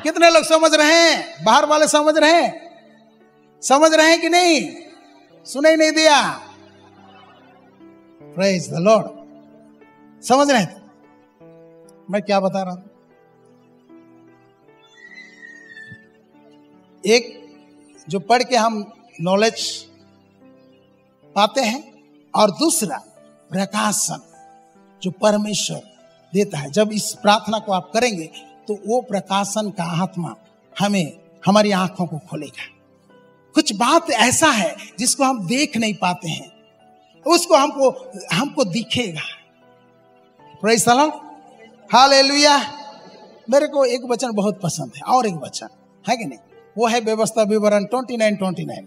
कितने लोग समझ रहे हैं? बाहर वाले समझ रहे हैं? समझ रहे हैं कि नहीं? सुनाई नहीं दिया? Praise the Lord. समझ रहे हैं मैं क्या बता रहा हूं? एक जो पढ़ के हम नॉलेज पाते हैं, और दूसरा प्रकाशन जो परमेश्वर देता है। जब इस प्रार्थना को आप करेंगे तो वो प्रकाशन का आत्मा हमें, हमारी आंखों को खोलेगा। कुछ बात ऐसा है जिसको हम देख नहीं पाते हैं, उसको हमको दिखेगा। Praise the lord, hallelujah. मेरे को एक वचन बहुत पसंद है, और एक वचन है कि नहीं, वो है व्यवस्था विवरण 29:29,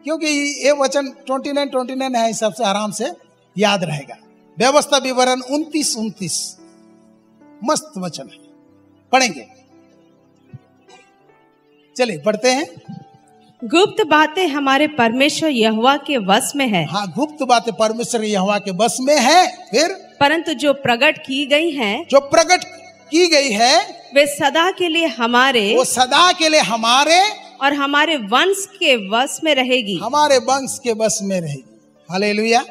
क्योंकि ये वचन 29:29 है, सबसे आराम से याद रहेगा। व्यवस्था विवरण 29:29 मस्त वचन है, पढ़ेंगे। चलिए पढ़ते हैं। गुप्त बातें हमारे परमेश्वर यहोवा के वश में है। हाँ, गुप्त बातें परमेश्वर यहोवा के वश में है। फिर परंतु जो प्रकट की गई हैं, जो प्रकट की गई है वे सदा के लिए हमारे, वो सदा के लिए हमारे और हमारे वंश के वश में रहेगी। हमारे वंश के वश में रहेगी। हालेलुया।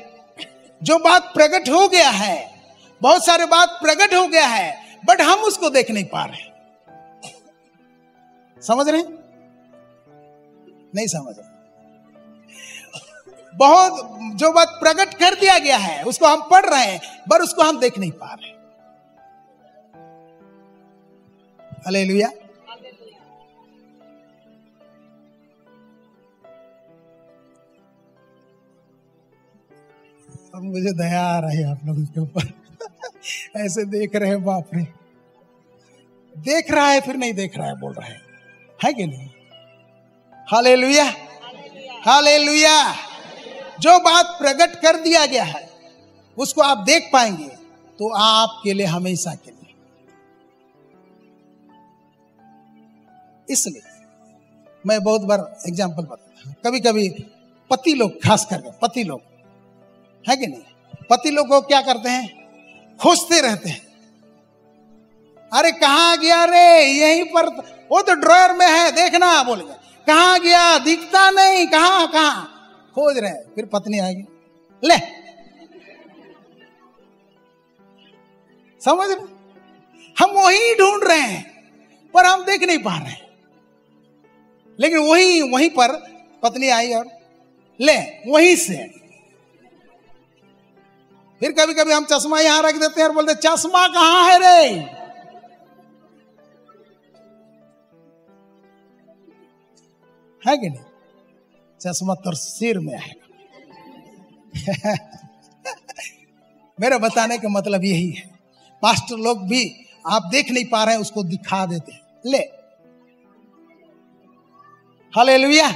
जो बात प्रकट हो गया है, बहुत सारे बात प्रकट हो गया है, बट हम उसको देख नहीं पा रहे। समझ रहे हैं? नहीं समझ रहे। बहुत जो बात प्रकट कर दिया गया है उसको हम पढ़ रहे हैं, पर उसको हम देख नहीं पा रहे। हालेलुया। अब मुझे दया आ रही है आप लोगों के ऊपर। ऐसे देख रहे हैं, बाप रे, देख रहा है फिर नहीं देख रहा है बोल रहा है कि नहीं? Hallelujah, hallelujah. जो बात प्रकट कर दिया गया है उसको आप देख पाएंगे तो आपके लिए हमेशा के लिए। इसलिए मैं बहुत बार एग्जाम्पल बताता हूं। कभी कभी पति लोग, खास करके पति लोग, है कि नहीं, पति लोग को क्या करते हैं, खोजते रहते हैं। अरे कहाँ गया रे, यहीं पर, वो तो ड्रॉयर में है, देखना बोलेगा। कहाँ गया, दिखता नहीं, कहाँ कहाँ खोज रहे हैं। फिर पत्नी आएगी, ले, समझ रहे, हम वही ढूंढ रहे हैं पर हम देख नहीं पा रहे हैं। लेकिन वहीं पर पत्नी आई और ले, वहीं से। फिर कभी कभी हम चश्मा यहां रख देते हैं और बोलते चश्मा कहां है रे। है कि नहीं? चश्मा तो सिर में आएगा। मेरा बताने का मतलब यही है। पास्टर लोग भी आप देख नहीं पा रहे हैं उसको दिखा देते हैं, ले। हालेलुया।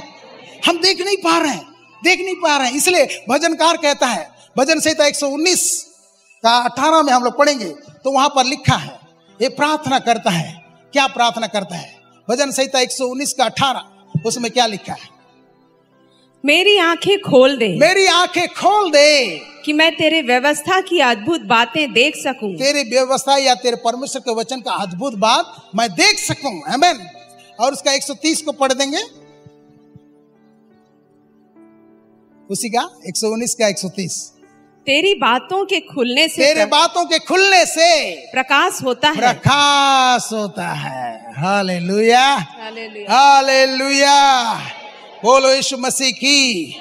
हम देख नहीं पा रहे हैं, देख नहीं पा रहे हैं। इसलिए भजनकार कहता है, भजन संहिता 119 का 18 में हम लोग पढ़ेंगे तो वहां पर लिखा है, ये प्रार्थना करता है। क्या प्रार्थना करता है? भजन संहिता 119 का 18, उसमें क्या लिखा है? मेरी आंखें खोल दे, मेरी आंखें खोल दे, कि मैं तेरे व्यवस्था की अद्भुत बातें देख सकूं। तेरी व्यवस्था या तेरे परमेश्वर के वचन का अद्भुत बात मैं देख सकूं। आमीन। और उसका 130 को पढ़ देंगे, उसी का 119 का 130। तेरी बातों के खुलने से, तेरे बातों के खुलने से प्रकाश होता है, प्रकाश होता है। Hallelujah, hallelujah, hallelujah. बोलो यीशु मसीह की,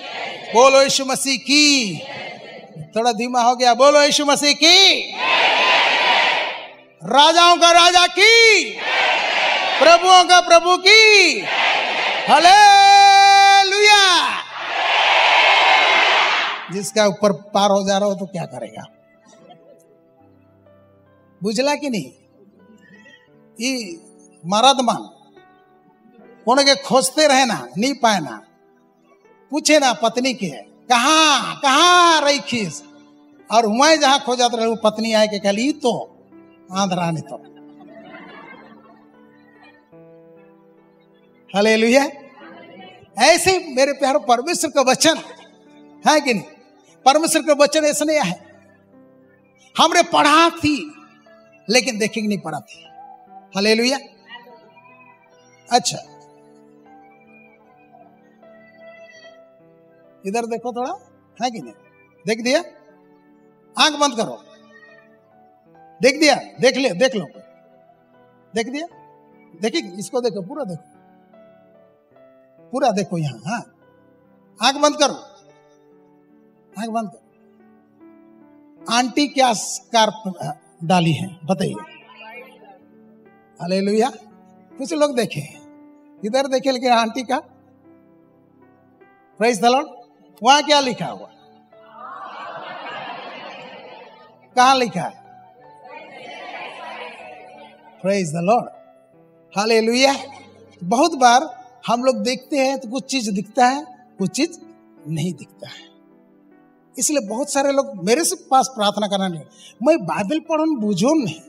बोलो यीशु मसीह की। थोड़ा धीमा हो गया। बोलो यीशु मसीह की, राजाओं का राजा की, प्रभुओं का प्रभु की। हालेलुया। जिसका ऊपर पार हो जा रहा हो तो क्या करेगा? बुझला कि नहीं? ये मरदमान कोने के खोजते रहे ना, नहीं पाए ना, पूछे ना पत्नी के कहाँ कहाँ रही खीस, और वहीं जहां खोजा रहे वो पत्नी आए के कहली तो आंध्रा ने तो। हालेलुया। ऐसे ही मेरे प्यारे परमेश्वर का वचन है कि नहीं? परमेश्वर का वचन ऐसा नहीं है हमने पढ़ा थी लेकिन देखेंगे नहीं पढ़ा थी। हालेलुया। अच्छा इधर देखो थोड़ा, है कि नहीं? देख दिया? आंख बंद करो। देख दिया? देख ले, देख लो। देख दिया? देखिए इसको देखो, पूरा देखो, पूरा देखो यहां। हाँ आंख बंद करो, आंख बंद करो। आंटी क्या स्कार्फ डाली है बताइए? हालेलुया। कुछ लोग देखे, इधर देखे, लेकिन आंटी का प्रेज द लॉर्ड। वहां क्या लिखा हुआ? कहां लिखा है? Praise the lord. हालेलुया। बहुत बार हम लोग देखते हैं तो कुछ चीज दिखता है, कुछ चीज नहीं दिखता है। इसलिए बहुत सारे लोग मेरे से पास प्रार्थना करना नहीं, मैं बाइबल पढ़न बुझो नहीं,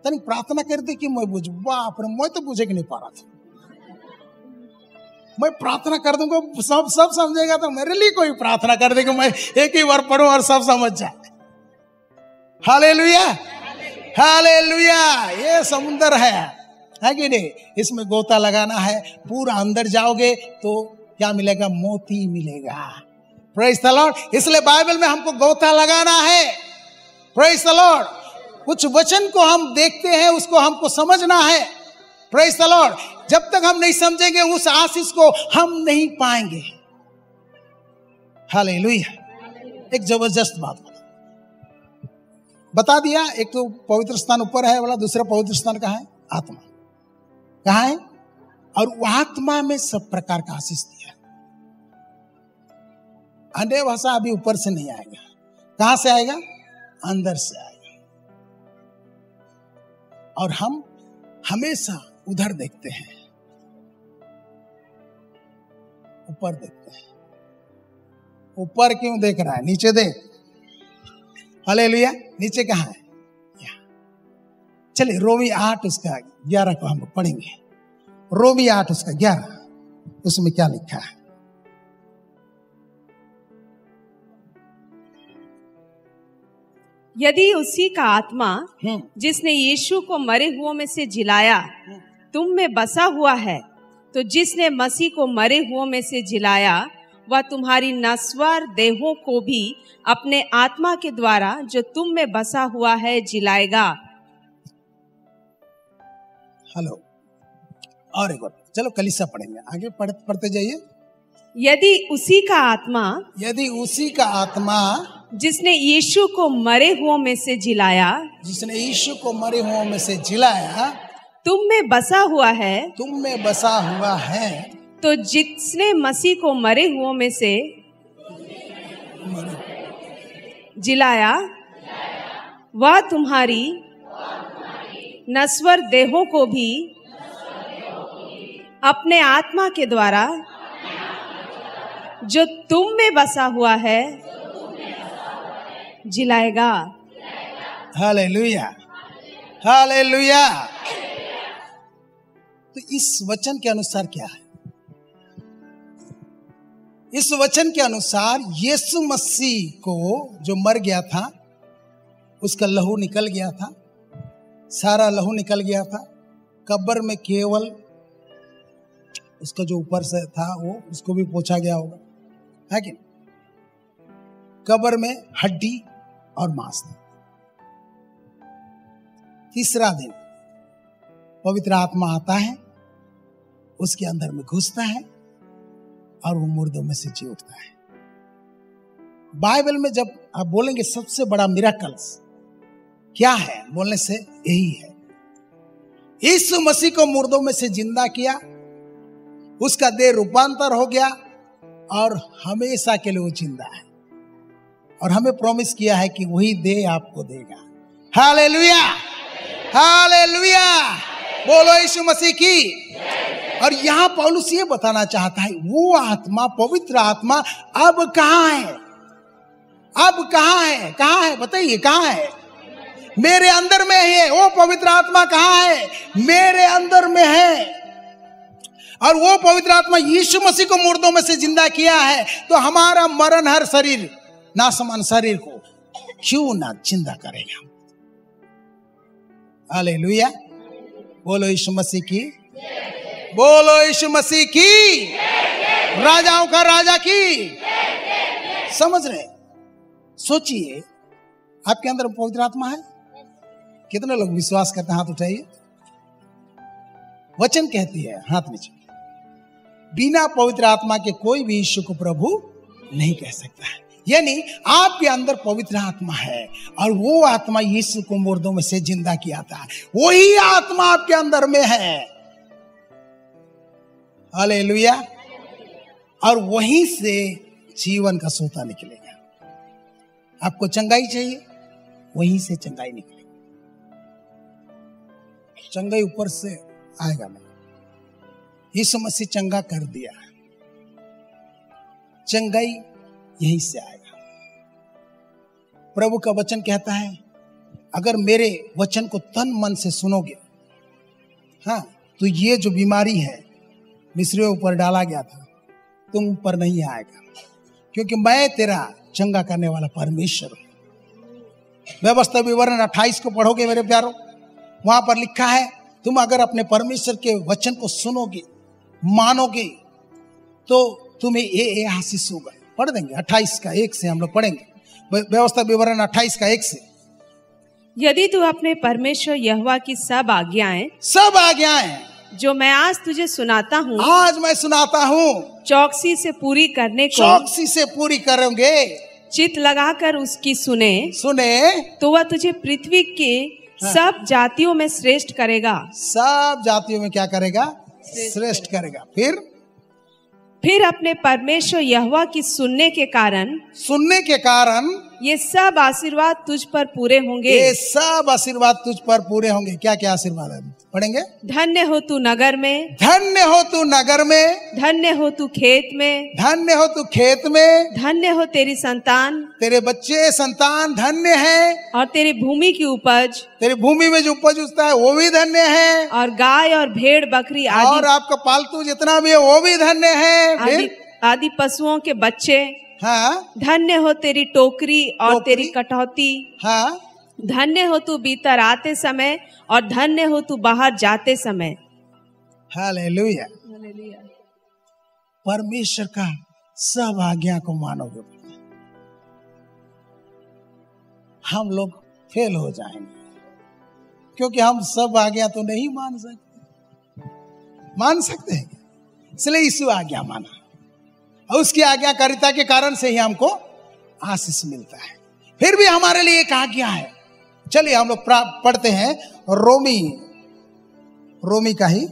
तनिक प्रार्थना करते कि मैं बुझ। बाप रे, मैं तो बुझे कि नहीं पा रहा था। मैं प्रार्थना कर दूंगा सब समझेगा, तो मेरे लिए कोई प्रार्थना कर देगा, मैं एक ही बार पढ़ूं और सब समझ जाए। Hallelujah, hallelujah. ये समुंदर है कि नहीं? इसमें गोता लगाना है, पूरा अंदर जाओगे तो क्या मिलेगा? मोती मिलेगा। Praise the Lord. इसलिए बाइबल में हमको गोता लगाना है। Praise the Lord. कुछ वचन को हम देखते हैं, उसको हमको समझना है। Praise the Lord. जब तक हम नहीं समझेंगे उस आशीष को हम नहीं पाएंगे। हालेलुया। एक जबरदस्त बात बता दिया। एक तो पवित्र स्थान ऊपर है वाला, दूसरा पवित्र स्थान कहाँ है? आत्मा। कहाँ है? और आत्मा में सब प्रकार का आशीष दिया। अन्य भाषा अभी ऊपर से नहीं आएगा। कहां से आएगा? अंदर से आएगा। और हम हमेशा उधर देखते हैं, ऊपर देखते हैं। ऊपर क्यों देख रहा है? नीचे देख। हालेलुया। नीचे कहां है? चलिए रोमी 8 उसका 11 को हम पढ़ेंगे। रोमी 8 उसका 11, उसमें क्या लिखा है? यदि उसी का आत्मा जिसने यीशु को मरे हुओं में से जिलाया तुम में बसा हुआ है, तो जिसने मसीह को मरे हुओं में से जिलाया वह तुम्हारी नश्वर देहों को भी अपने आत्मा के द्वारा जो तुम में बसा हुआ है जिलाएगा। हेलो। और एक बार चलो कलीसिया पढ़ेंगे, आगे पढ़ते जाइए। यदि उसी का आत्मा, यदि उसी का आत्मा जिसने यीशु को मरे हुओं में से जिलाया, जिसने यीशु को मरे हुओं में से जिलाया तुम में बसा हुआ है, तुम में बसा हुआ है, तो जिसने मसीह को मरे हुओं में से जिलाया वह तुम्हारी नश्वर देहों को भी अपने आत्मा के द्वारा जो तुम में बसा हुआ है जिलाएगा। Hallelujah, hallelujah. तो इस वचन के अनुसार क्या है? इस वचन के अनुसार यीशु मसीह को जो मर गया था, उसका लहू निकल गया था, सारा लहू निकल गया था। कब्र में केवल उसका जो ऊपर से था वो उसको भी पोंछा गया होगा, है कि? कब्र में हड्डी और मांस था। तीसरा दिन पवित्र आत्मा आता है, उसके अंदर में घुसता है और वो मुर्दों में से जी उठता है। बाइबल में जब आप बोलेंगे सबसे बड़ा मिराकल्स क्या है, बोलने से यही है, यीशु मसीह को मुर्दों में से जिंदा किया, उसका देह रूपांतर हो गया और हमेशा के लिए वो जिंदा है और हमें प्रॉमिस किया है कि वही देह आपको देगा। हालेलुया, हालेलुया, बोलो यीशु मसीह की। और यहां पौलुस ये बताना चाहता है वो आत्मा, पवित्र आत्मा अब कहां है? अब कहां है? कहां है बताइए, कहां है? मेरे अंदर में है। वो पवित्र आत्मा कहां है? मेरे अंदर में है। और वो पवित्र आत्मा यीशु मसीह को मुर्दों में से जिंदा किया है, तो हमारा मरण हर शरीर, नासमान शरीर को क्यों ना जिंदा करेगा। हालेलुया। बोलो यीशु मसीह की, बोलो यीशु मसीह की, राजाओं का राजा की। समझ रहे? सोचिए, आपके अंदर पवित्र आत्मा है। कितने लोग विश्वास करते हैं? हाथ उठाइए। वचन कहती है, हाथ नीचे, बिना पवित्र आत्मा के कोई भी यीशु को प्रभु नहीं कह सकता है। यानी आपके अंदर पवित्र आत्मा है और वो आत्मा यीशु को मुर्दों में से जिंदा किया था, वही आत्मा आपके अंदर में है। हालेलुया। और वहीं से जीवन का सोता निकलेगा। आपको चंगाई चाहिए, वहीं से चंगाई निकलेगी। चंगाई ऊपर से आएगा नहीं, यीशु मसीह चंगा कर दिया, चंगाई यहीं से आएगा। प्रभु का वचन कहता है, अगर मेरे वचन को तन मन से सुनोगे, हाँ, तो ये जो बीमारी है मिस्रियों ऊपर डाला गया था, तुम पर नहीं आएगा, क्योंकि मैं तेरा चंगा करने वाला परमेश्वर हूं। व्यवस्था विवरण 28 को पढ़ोगे मेरे प्यारों, वहां पर लिखा है, तुम अगर अपने परमेश्वर के वचन को सुनोगे, मानोगे, तो तुम्हें ये आशीष होगा। पढ़ देंगे 28 का 1 से हम लोग पढ़ेंगे। व्यवस्था विवरण 28 का 1 से। यदि तू अपने परमेश्वर यहोवा की सब आज्ञाएं जो मैं आज तुझे सुनाता हूँ, आज मैं सुनाता हूँ, चौकसी से पूरी करने को, चौकसी से पूरी करोगे, चित लगाकर उसकी सुने, तो वह तुझे पृथ्वी के सब जातियों में श्रेष्ठ करेगा। सब जातियों में क्या करेगा? श्रेष्ठ करेगा। फिर अपने परमेश्वर यहोवा की सुनने के कारण ये सब आशीर्वाद तुझ पर पूरे होंगे। ये सब आशीर्वाद तुझ पर पूरे होंगे। क्या क्या आशीर्वाद है? पढ़ेंगे। धन्य हो तू नगर में, धन्य हो तू नगर में, धन्य हो तू खेत में, धन्य हो तू खेत में, धन्य हो तेरी संतान, तेरे बच्चे संतान धन्य है, और तेरी भूमि की उपज, तेरी भूमि में जो उपज उगता है वो भी धन्य है, और गाय और भेड़ बकरी आदि, और आपका पालतू जितना भी है वो भी धन्य है, आदि पशुओं के बच्चे। हाँ, धन्य हो तेरी टोकरी और तेरी कटौती। हाँ, धन्य हो तू भीतर आते समय और धन्य हो तू बाहर जाते समय। हालेलुया। परमेश्वर का सब आज्ञा को मानोगे, हम लोग फेल हो जाएंगे, क्योंकि हम सब आज्ञा तो नहीं मान सकते हैं। इसलिए यीशु आज्ञा माना, और उसकी आज्ञाकारिता के कारण से ही हमको आशीष मिलता है। फिर भी हमारे लिए एक आज्ञा है। चलिए हम लोग पढ़ते हैं रोमी का ही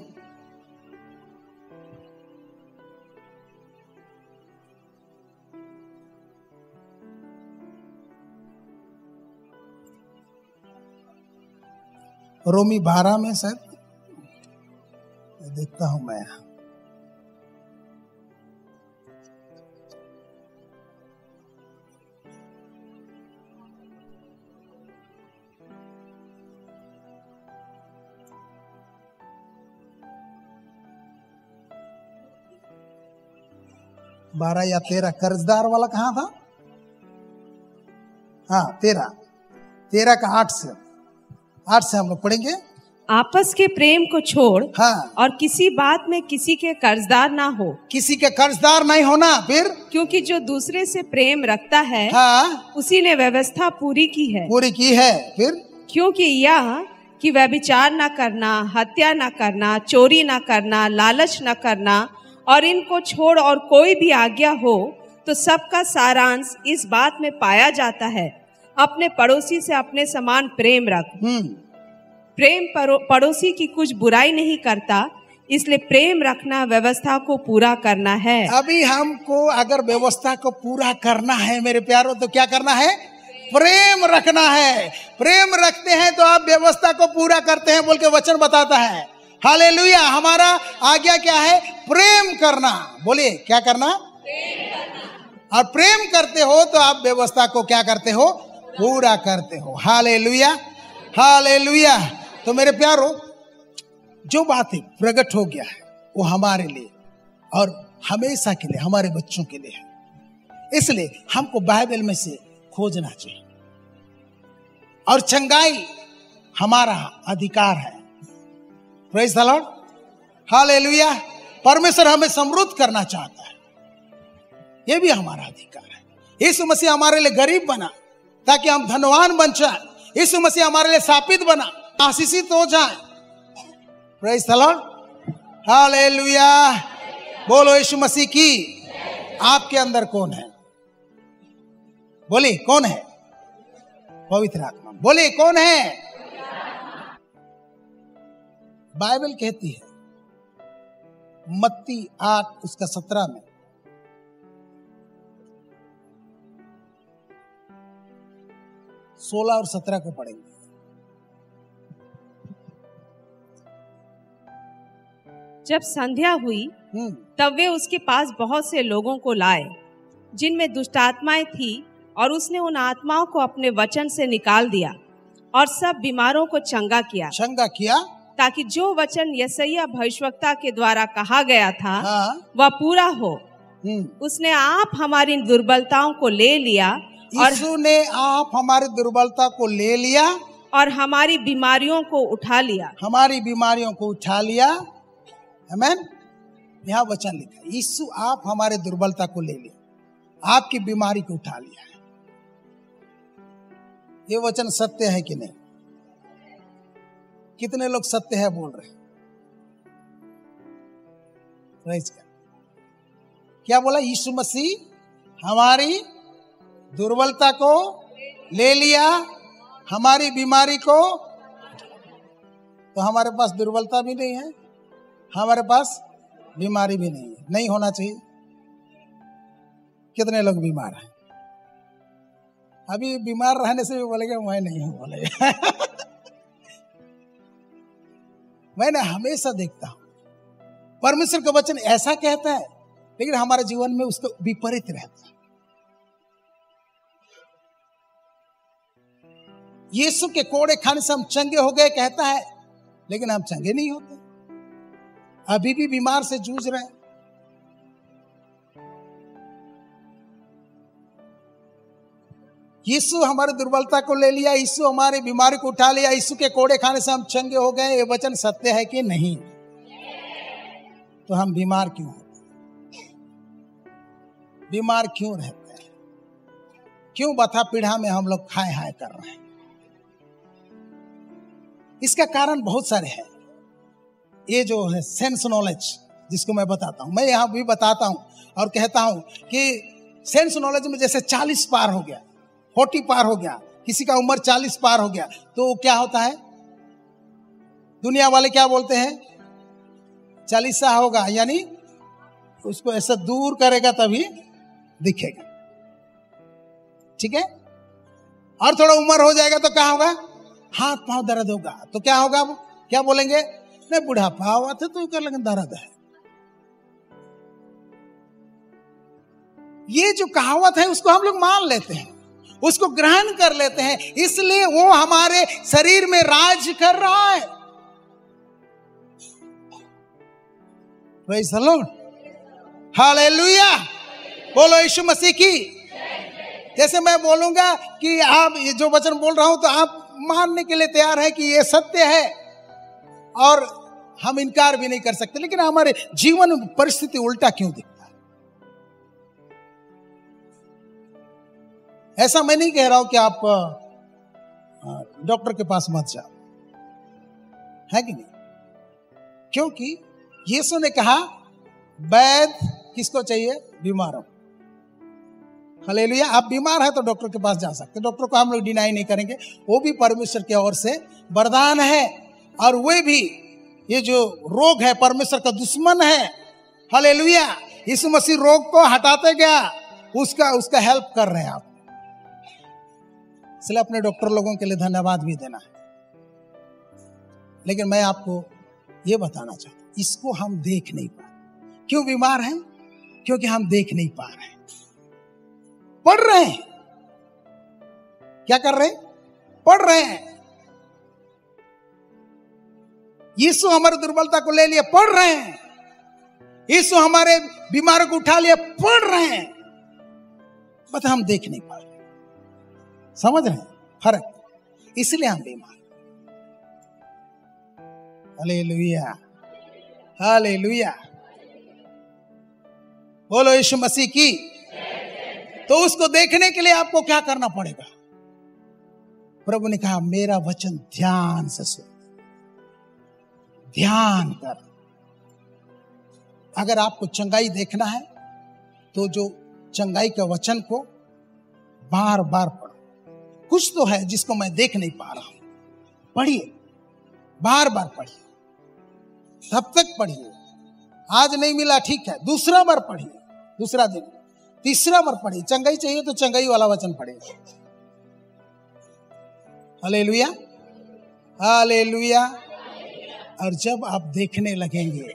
रोमी 12 में, शायद देखता हूं मैं। बारह या 13 कर्जदार वाला कहां था? हाँ, 13 का 8 से हम लोग पढ़ेंगे। आपस के प्रेम को छोड़, हाँ, और किसी बात में किसी के कर्जदार ना हो। किसी के कर्जदार नहीं होना। फिर क्योंकि जो दूसरे से प्रेम रखता है, हाँ, उसी ने व्यवस्था पूरी की है। फिर क्योंकि यह कि व्यभिचार न करना, हत्या न करना, चोरी न करना, लालच न करना, और इनको छोड़ और कोई भी आज्ञा हो तो सबका सारांश इस बात में पाया जाता है, अपने पड़ोसी से अपने समान प्रेम रख। प्रेम पड़ोसी की कुछ बुराई नहीं करता, इसलिए प्रेम रखना व्यवस्था को पूरा करना है। अभी हमको अगर व्यवस्था को पूरा करना है मेरे प्यारों, तो क्या करना है? प्रेम रखना है। प्रेम रखते हैं तो आप व्यवस्था को पूरा करते हैं बोल के वचन बताता है। हालेलुया। हमारा आज्ञा क्या है? प्रेम करना। बोलिए, क्या करना? प्रेम करना। और प्रेम करते हो तो आप व्यवस्था को क्या करते हो? पूरा करते हो। Hallelujah, hallelujah. तो मेरे प्यारो, जो बात है प्रकट हो गया है, वो हमारे लिए और हमेशा के लिए हमारे बच्चों के लिए है। इसलिए हमको बाइबल में से खोजना चाहिए और चंगाई हमारा अधिकार है। Praise the lord, hallelujah. परमेश्वर हमें समृद्ध करना चाहता है, यह भी हमारा अधिकार है। यीशु मसीह हमारे लिए गरीब बना ताकि हम धनवान बन जाए। यीशु मसीह हमारे लिए शापित बना, आशीषित हो जाए। Praise the lord, hallelujah. बोलो यीशु मसीह की। आपके अंदर कौन है? बोलिए कौन है? पवित्र आत्मा। बोलिए कौन है? बाइबल कहती है मत्ती 8 उसका 17 में, सोलह और 17 को पढ़ेंगे। जब संध्या हुई तब वे उसके पास बहुत से लोगों को लाए जिनमें दुष्ट आत्माएं थी, और उसने उन आत्माओं को अपने वचन से निकाल दिया और सब बीमारों को चंगा किया, ताकि जो वचन यशायाह भविष्यवक्ता के द्वारा कहा गया था वह पूरा हो। उसने आप हमारी दुर्बलताओं को ले लिया, और यीशु ने आप हमारी दुर्बलता को ले लिया और हमारी बीमारियों को उठा लिया। हमारी बीमारियों को उठा लिया। आमीन। यहाँ वचन लिखा है, यीशु आप हमारे दुर्बलता को ले लिया, आपकी बीमारी को उठा लिया है। ये वचन सत्य है कि नहीं? कितने लोग सत्य है बोल रहे हैं? क्या बोला? यीशु मसीह हमारी दुर्बलता को ले लिया, हमारी बीमारी को। तो हमारे पास दुर्बलता भी नहीं है, हमारे पास बीमारी भी नहीं है। नहीं होना चाहिए। कितने लोग बीमार हैं? अभी बीमार रहने से भी बोलेगा मैं नहीं हूं, बोलेगा। मैं हमेशा देखता हूं परमेश्वर का वचन ऐसा कहता है, लेकिन हमारे जीवन में उसका विपरीत रहता है। यीशु के कोड़े खाने से हम चंगे हो गए कहता है, लेकिन हम चंगे नहीं होते, अभी भी बीमार से जूझ रहे हैं। यीशु हमारी दुर्बलता को ले लिया, यीशु हमारी बीमारी को उठा लिया, यीशु के कोड़े खाने से हम चंगे हो गए। ये वचन सत्य है कि नहीं? तो हम बीमार क्यों होते हैं? बीमार क्यों रहते हैं? क्यों बथा पीढ़ा में हम लोग हाय हाय कर रहे हैं? इसका कारण बहुत सारे हैं। ये जो है सेंस नॉलेज जिसको मैं बताता हूं, मैं यहां भी बताता हूं और कहता हूं कि सेंस नॉलेज में जैसे 40 पार हो गया, 40 पार हो गया, किसी का उम्र 40 पार हो गया, तो क्या होता है? दुनिया वाले क्या बोलते हैं? 40सा होगा, यानी उसको ऐसा दूर करेगा तभी दिखेगा। ठीक है? और थोड़ा उम्र हो जाएगा तो क्या होगा? हाथ पांव दर्द होगा, तो क्या होगा? क्या बोलेंगे? नहीं, बुढ़ापा हुआ था तो कर लगे दर्द है। ये जो कहावत है उसको हम लोग मान लेते हैं, उसको ग्रहण कर लेते हैं, इसलिए वो हमारे शरीर में राज कर रहा है। Praise the lord, hallelujah. बोलो यीशु मसीह की। जैसे मैं बोलूंगा कि आप ये जो वचन बोल रहा हूं तो आप मानने के लिए तैयार है कि ये सत्य है, और हम इनकार भी नहीं कर सकते, लेकिन हमारे जीवन परिस्थिति उल्टा क्यों दिखता है? ऐसा मैं नहीं कह रहा हूं कि आप डॉक्टर के पास मत जाओ, है कि नहीं? क्योंकि यीशु ने कहा वैद्य किसको चाहिए? बीमारों। हालेलुया। आप बीमार है तो डॉक्टर के पास जा सकते, डॉक्टर को हम लोग डिनाई नहीं करेंगे, वो भी परमेश्वर की ओर से वरदान है, और वे भी ये जो रोग है परमेश्वर का दुश्मन है। हालेलुया। यीशु मसीह रोग को हटाते गया, उसका हेल्प कर रहे हैं आप, इसलिए अपने डॉक्टर लोगों के लिए धन्यवाद भी देना है। लेकिन मैं आपको ये बताना चाहता हूं, इसको हम देख नहीं पा रहे। क्यों बीमार हैं? क्योंकि हम देख नहीं पा रहे हैं। पढ़ रहे हैं, क्या कर रहे हैं? पढ़ रहे हैं। यीशु हमारी दुर्बलता को ले लिए, पढ़ रहे हैं, यीशु हमारे बीमारों को उठा लिया, पढ़ रहे हैं, बट हम देख नहीं पा रहे। समझ रहे हैं फर्क? इसलिए हम बीमार। हालेलुया, हालेलुया, बोलो यीशु मसीह की। तो उसको देखने के लिए आपको क्या करना पड़ेगा? प्रभु ने कहा मेरा वचन ध्यान से सुन, ध्यान कर। अगर आपको चंगाई देखना है तो जो चंगाई के वचन को बार बार पढ़ो। कुछ तो है जिसको मैं देख नहीं पा रहा हूं, पढ़िए, बार बार पढ़िए, तब तक पढ़िए। आज नहीं मिला ठीक है, दूसरा बार पढ़िए, दूसरा दिन, तीसरा बार पढ़िए। चंगाई चाहिए तो चंगाई वाला वचन पढ़िए। Hallelujah, hallelujah. और जब आप देखने लगेंगे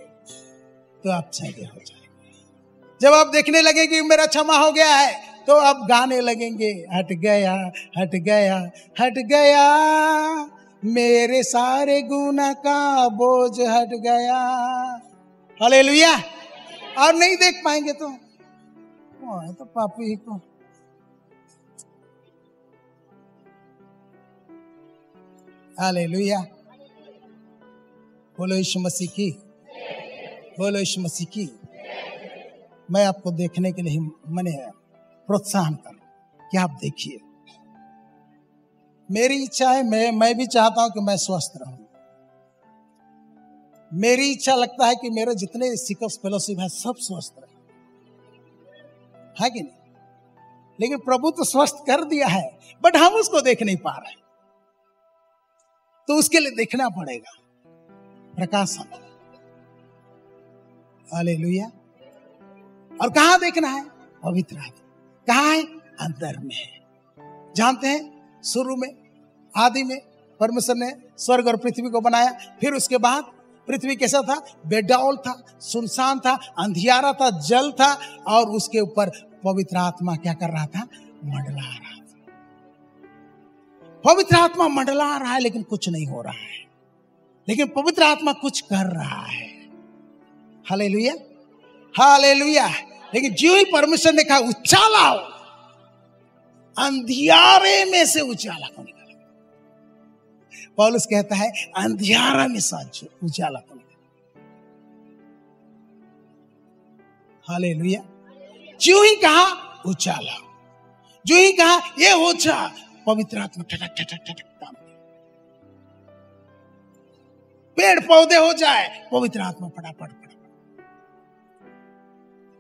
तो आप चंगे हो जाएंगे। जब आप देखने लगेंगे मेरा क्षमा हो गया है, तो आप गाने लगेंगे, हट गया, हट गया, हट गया, मेरे सारे गुनाह का बोझ हट गया। हालेलुया। और नहीं देख पाएंगे तो पापी को। हालेलुया, बोलो यीशु मसीह की, बोलो यीशु मसीह की। मैं आपको देखने के लिए मैंने प्रोत्साहन कर कि आप देखिए। मेरी इच्छा है, मैं भी चाहता हूं कि मैं स्वस्थ रहूं। मेरी इच्छा लगता है कि मेरे जितने सीकर्स फेलोशिप है सब स्वस्थ रहे, है कि नहीं? लेकिन प्रभु तो स्वस्थ कर दिया है, बट हम उसको देख नहीं पा रहे। तो उसके लिए देखना पड़ेगा प्रकाशन। हालेलुया। और कहां देखना है? पवित्र आत्मा। कहां है? अंदर में है। जानते हैं शुरू में, आदि में परमेश्वर ने स्वर्ग और पृथ्वी को बनाया। फिर उसके बाद पृथ्वी कैसा था? बेडौल था, सुनसान था, अंधियारा था, जल था, और उसके ऊपर पवित्र आत्मा क्या कर रहा था? मंडला रहा था। पवित्र आत्मा मंडला रहा है लेकिन कुछ नहीं हो रहा है, लेकिन पवित्र आत्मा कुछ कर रहा है। Hallelujah, hallelujah. लेकिन जो ही परमेश्वर ने कहा उजाला हो, अंधियारे में से उजाला को निकाला। पौलुस कहता है अंधियारा में से उजाला को निकाला। हालेलुया। जो ही कहा उजाला, जो ही कहा ये हो जा, पवित्र आत्मा ठटक ठटक ठटक काम। पेड़ पौधे हो जाए, पवित्र आत्मा फटाफट।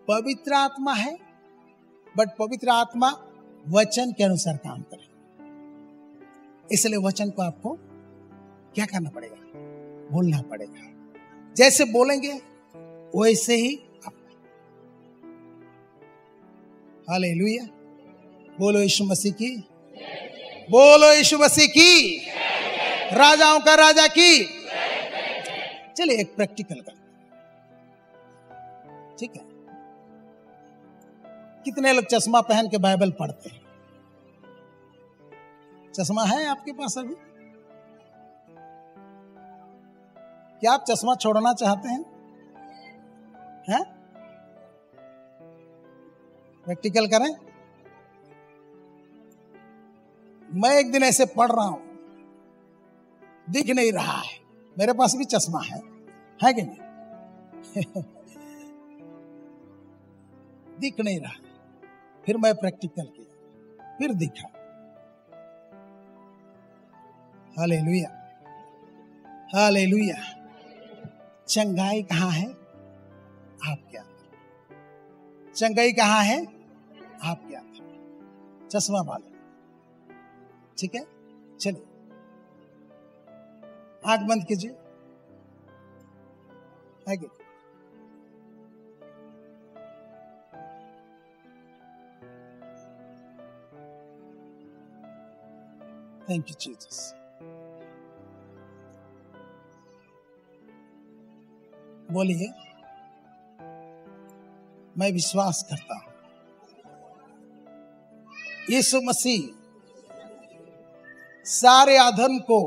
पवित्र आत्मा है, बट पवित्र आत्मा वचन के अनुसार काम करे। इसलिए वचन को आपको क्या करना पड़ेगा? बोलना पड़ेगा। जैसे बोलेंगे वैसे ही आप। हालेलुया, बोलो यीशु मसीह की, बोलो यीशु मसीह की, राजाओं का राजा की। चलिए एक प्रैक्टिकल कर, ठीक है? कितने लोग चश्मा पहन के बाइबल पढ़ते हैं? चश्मा है आपके पास अभी? क्या आप चश्मा छोड़ना चाहते हैं? हैं? प्रैक्टिकल करें। मैं एक दिन ऐसे पढ़ रहा हूं, दिख नहीं रहा है, मेरे पास भी चश्मा है कि नहीं? दिख नहीं रहा। फिर मैं प्रैक्टिकल किया, फिर दिखा। Hallelujah, hallelujah. चंगाई कहां है? आपके अंदर। चंगाई कहां है? आपके अंदर। चश्मा वाले, ठीक है? चलिए आंख बंद कीजिए। आगे थैंक यू जीसस। बोलिए, मैं विश्वास करता हूं यीशु मसीह सारे अधर्म को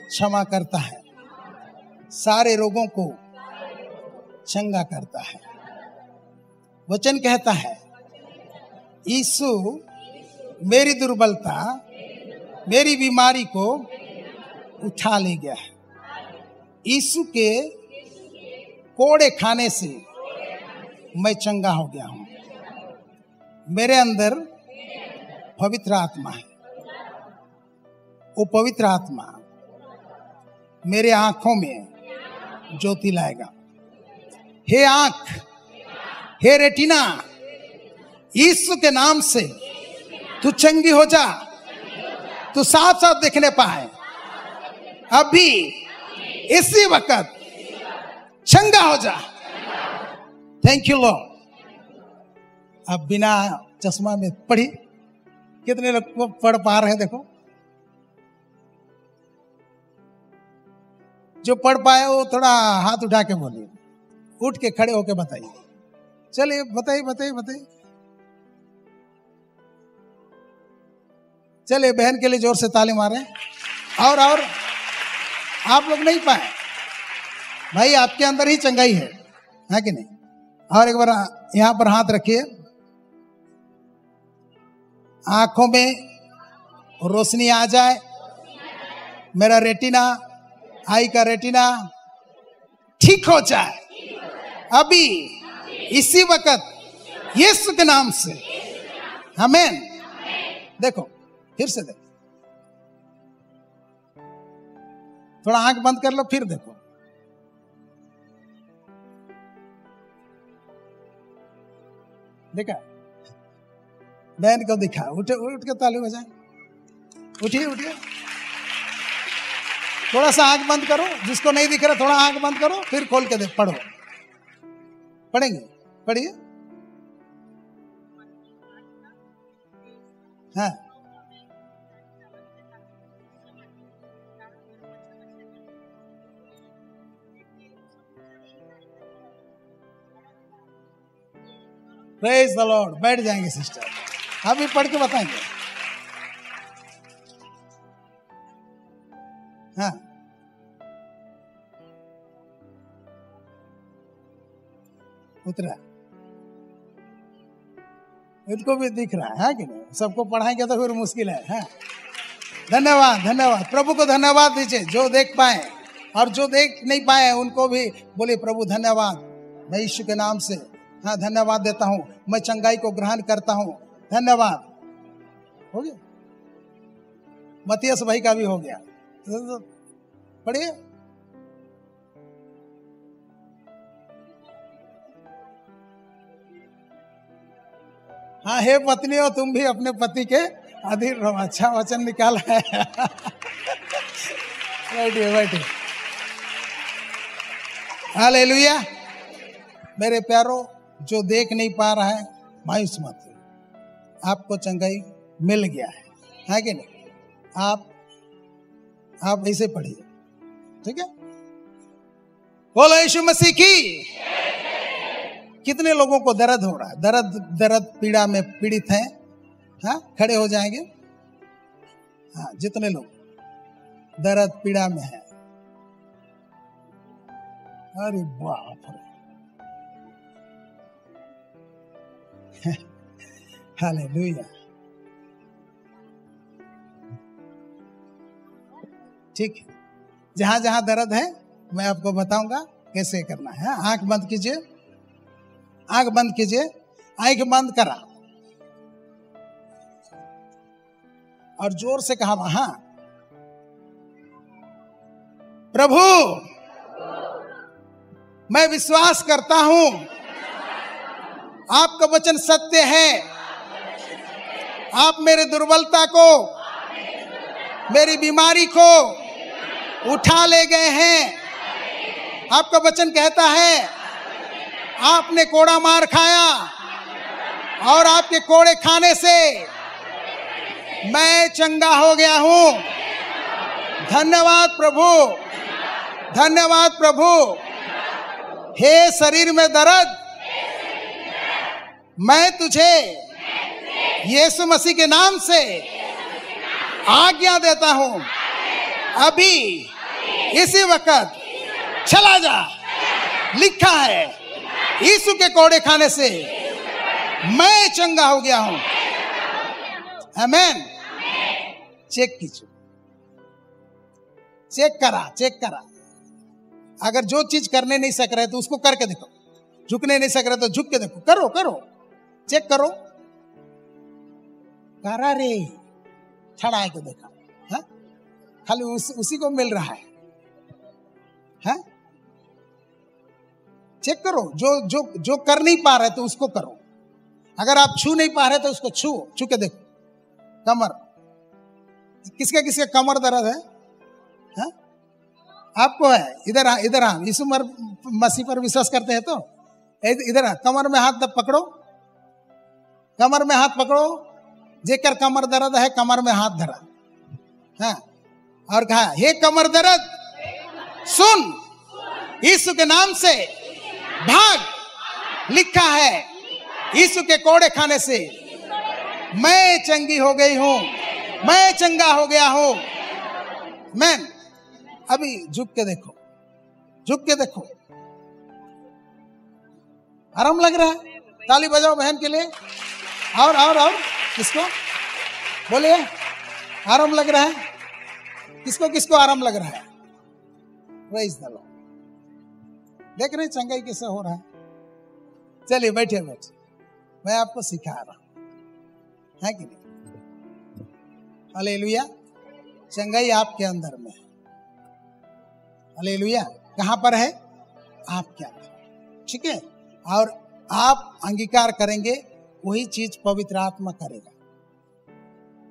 क्षमा करता है, सारे रोगों को चंगा करता है। वचन कहता है यीशु मेरी दुर्बलता, मेरी बीमारी को उठा ले गया है। यीशु के कोड़े खाने से मैं चंगा हो गया हूं। मेरे अंदर पवित्र आत्मा है। वो पवित्र आत्मा मेरे आंखों में ज्योति लाएगा। हे आंख, हे रेटिना, यीशु के नाम से तू चंगी हो जा, तू साफ साफ देखने पाए। अभी इसी वक्त चंगा हो जा। Thank you Lord. अब बिना चश्मा में पढ़ी, कितने लोग को पढ़ पा रहे हैं? देखो, जो पढ़ पाए वो थोड़ा हाथ उठा के बोलिए, उठ के खड़े होके बताइए। चलिए बताइए बताइए बताइए। चलिए बहन के लिए जोर से ताली मारें। और आप लोग नहीं पाए भाई, आपके अंदर ही चंगाई है कि नहीं? और एक बार यहां पर हाथ रखिए। आंखों में रोशनी आ जाए। मेरा रेटिना, आई का रेटिना ठीक हो जाए अभी इसी वक्त यीशु के नाम से। आमीन। देखो, फिर से देखो, थोड़ा आंख बंद कर लो, फिर देखो। देखा? बहन को दिखा। उठ के ताली बजाए। उठिए उठिए। थोड़ा सा आंख बंद करो, जिसको नहीं दिख रहा थोड़ा आंख बंद करो, फिर खोल के देख। पढ़ो, पढ़ेंगे, पढ़िए। हाँ, प्रेज द लॉर्ड। बैठ जाएंगे सिस्टर, अभी पढ़ के बताएंगे। हाँ, उतरा, इनको भी दिख रहा है कि नहीं? सबको पढ़ाएंगे तो फिर मुश्किल है। हाँ, धन्यवाद धन्यवाद। प्रभु को धन्यवाद दीजिए जो देख पाए, और जो देख नहीं पाए उनको भी बोले प्रभु धन्यवाद। मैं यीशु के नाम से हाँ धन्यवाद देता हूं। मैं चंगाई को ग्रहण करता हूं। धन्यवाद। हो गया? मतियस भाई का भी हो गया। पढ़िए। हाँ, हे पत्नियों, तुम भी अपने पति के अधीन रहो। अच्छा वचन निकाला है। बैठिए बैठिए। हालेलुया। मेरे प्यारों, जो देख नहीं पा रहा है मायूस मत हो, आपको चंगाई मिल गया है कि नहीं? आप ऐसे पढ़िए, ठीक है? बोलो यीशु मसीह की। कितने लोगों को दर्द हो रहा है? दर्द पीड़ा में पीड़ित हैं? हाँ, खड़े हो जाएंगे। हाँ, जितने लोग दर्द पीड़ा में हैं। अरे बाप रे। हालेलुया। ठीक है, जहां जहां दर्द है मैं आपको बताऊंगा कैसे करना है। आंख बंद कीजिए, आंख बंद कीजिए। आंख बंद करा और जोर से कहा, हाँ प्रभु, मैं विश्वास करता हूं आपका वचन सत्य है। आप मेरे दुर्बलता को, मेरी बीमारी को उठा ले गए हैं। आपका वचन कहता है आपने कोड़ा मार खाया और आपके कोड़े खाने से मैं चंगा हो गया हूं। धन्यवाद प्रभु, धन्यवाद प्रभु। हे शरीर में दर्द, मैं तुझे यीशु मसीह के नाम से आज्ञा देता हूं, अभी इसी वक्त चला जा, लिखा है यीशु के कोड़े खाने से मैं चंगा हो गया हूं। आमेन। चेक कीजिए, चेक करा। अगर जो चीज करने नहीं सक रहे तो उसको करके देखो, झुकने नहीं सक रहे तो झुक के देखो, करो, चेक करो। करा रे, खड़ा के देखा, है? खाली उसी को मिल रहा है? चेक करो, जो कर नहीं पा रहे तो उसको करो। अगर आप छू नहीं पा रहे तो उसको छू के देखो। कमर, किसके कमर दर्द है? आपको है? इधर आ। यीशु मसीह पर विश्वास करते हैं तो इधर आ, कमर में हाथ पकड़ो, कमर में हाथ पकड़ो। जेकर कमर दर्द है कमर में हाथ धरा, हाँ, और कहा हे कमर दर्द सुन, यीशु के नाम से भाग। लिखा है यीशु के कोड़े खाने से मैं चंगी हो गई हूं, मैं चंगा हो गया हूं। मैन अभी झुक के देखो, आराम लग रहा है? ताली बजाओ बहन के लिए। और किसको बोलिए आराम लग रहा है? किसको आराम लग रहा है? Praise the Lord. देख रहे चंगाई कैसे हो रहा है? चलिए बैठे, मैं आपको सिखा रहा हूं, है कि नहीं? हालेलुया। चंगाई आपके अंदर में है। हालेलुया। कहां पर है? आपके अंदर, ठीक है? और आप अंगीकार करेंगे, वही चीज पवित्र आत्मा करेगा।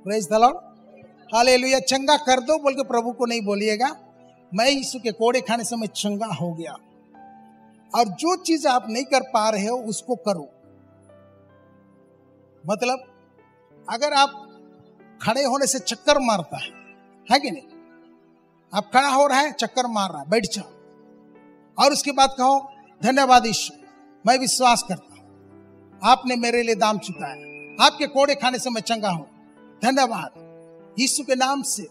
Praise the lord. हालेलुया। चंगा कर दो बोल के प्रभु को नहीं बोलिएगा, मैं यीशु के कोड़े खाने से मैं चंगा हो गया। और जो चीज आप नहीं कर पा रहे हो उसको करो। मतलब अगर आप खड़े होने से चक्कर मारता है कि नहीं? आप खड़ा हो रहा है, चक्कर मार रहा है, बैठ जाओ और उसके बाद कहो धन्यवाद यीशु, मैं विश्वास करता हूं आपने मेरे लिए दाम चुकाया, आपके कोड़े खाने से मैं चंगा हूं, धन्यवाद। यीशु के नाम से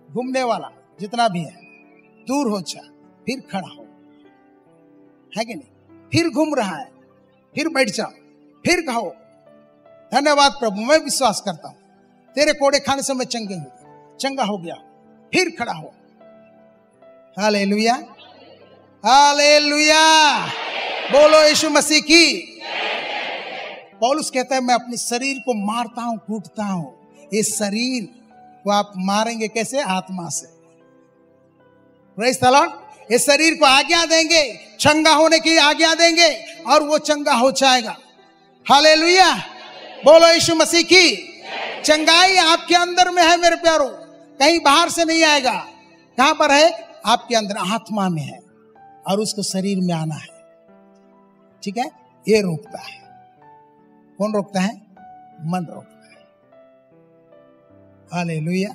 घूमने वाला जितना भी है दूर हो जा। फिर खड़ा हो, है कि नहीं? फिर घूम रहा है, फिर बैठ जाओ, फिर कहो धन्यवाद प्रभु, मैं विश्वास करता हूं तेरे कोड़े खाने से मैं चंगा हो गया। फिर खड़ा हो। हालेलुया, हालेलुया, बोलो यीशु मसीह की। पौलुस कहता है मैं अपने शरीर को मारता हूं, कूटता हूं। इस शरीर को आप मारेंगे कैसे? आत्मा से। Praise the Lord. इस शरीर को आज्ञा देंगे, चंगा होने की आज्ञा देंगे और वो चंगा हो जाएगा। हालेलुया, बोलो यीशु मसीह की। चंगाई आपके अंदर में है मेरे प्यारो, कहीं बाहर से नहीं आएगा। कहां पर है? आपके अंदर, आत्मा में है और उसको शरीर में आना है, ठीक है? ये रोकता है। कौन रोकता है? मन रोकता है। हालेलुया,